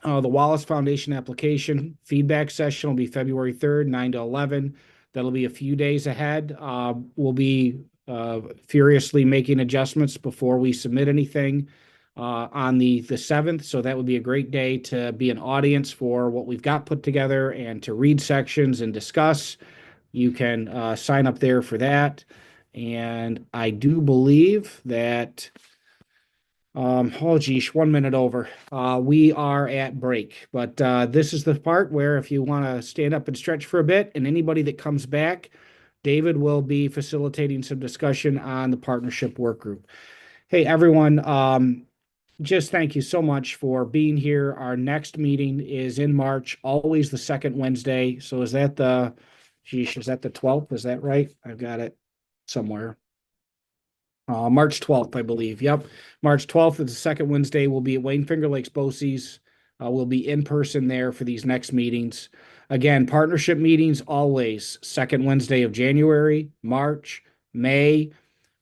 The Wallace Foundation application feedback session will be February 3rd, 9 to 11. That'll be a few days ahead. We'll be furiously making adjustments before we submit anything on the 7th. So that would be a great day to be an audience for what we've got put together and to read sections and discuss. You can sign up there for that. And I do believe that Oh geez, 1 minute over. We are at break, but this is the part where if you want to stand up and stretch for a bit, and anybody that comes back, David will be facilitating some discussion on the partnership work group. Hey, everyone, just thank you so much for being here. Our next meeting is in March, always the second Wednesday. So is that the 12th? Is that right? I've got it somewhere. March 12th, I believe. Yep. March 12th is the second Wednesday. We'll be at Wayne Finger Lakes BOCES. We'll be in person there for these next meetings. Again, partnership meetings always second Wednesday of January, March, May.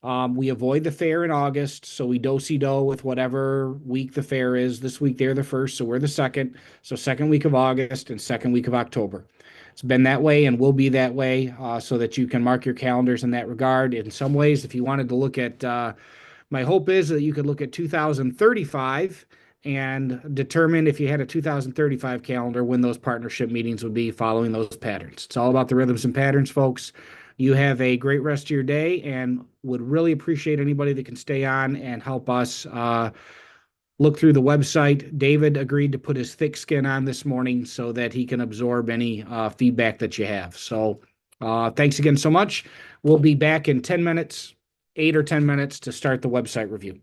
We avoid the fair in August, so we do with whatever week the fair is. This week they're the first, so we're the second. So second week of August and second week of October. It's been that way and will be that way, so that you can mark your calendars in that regard. In some ways, if you wanted to look at, my hope is that you could look at 2035 and determine if you had a 2035 calendar when those partnership meetings would be following those patterns. It's all about the rhythms and patterns, folks. You have a great rest of your day and would really appreciate anybody that can stay on and help us look through the website. David agreed to put his thick skin on this morning so that he can absorb any feedback that you have. So thanks again so much. We'll be back in 10 minutes, 8 or 10 minutes to start the website review.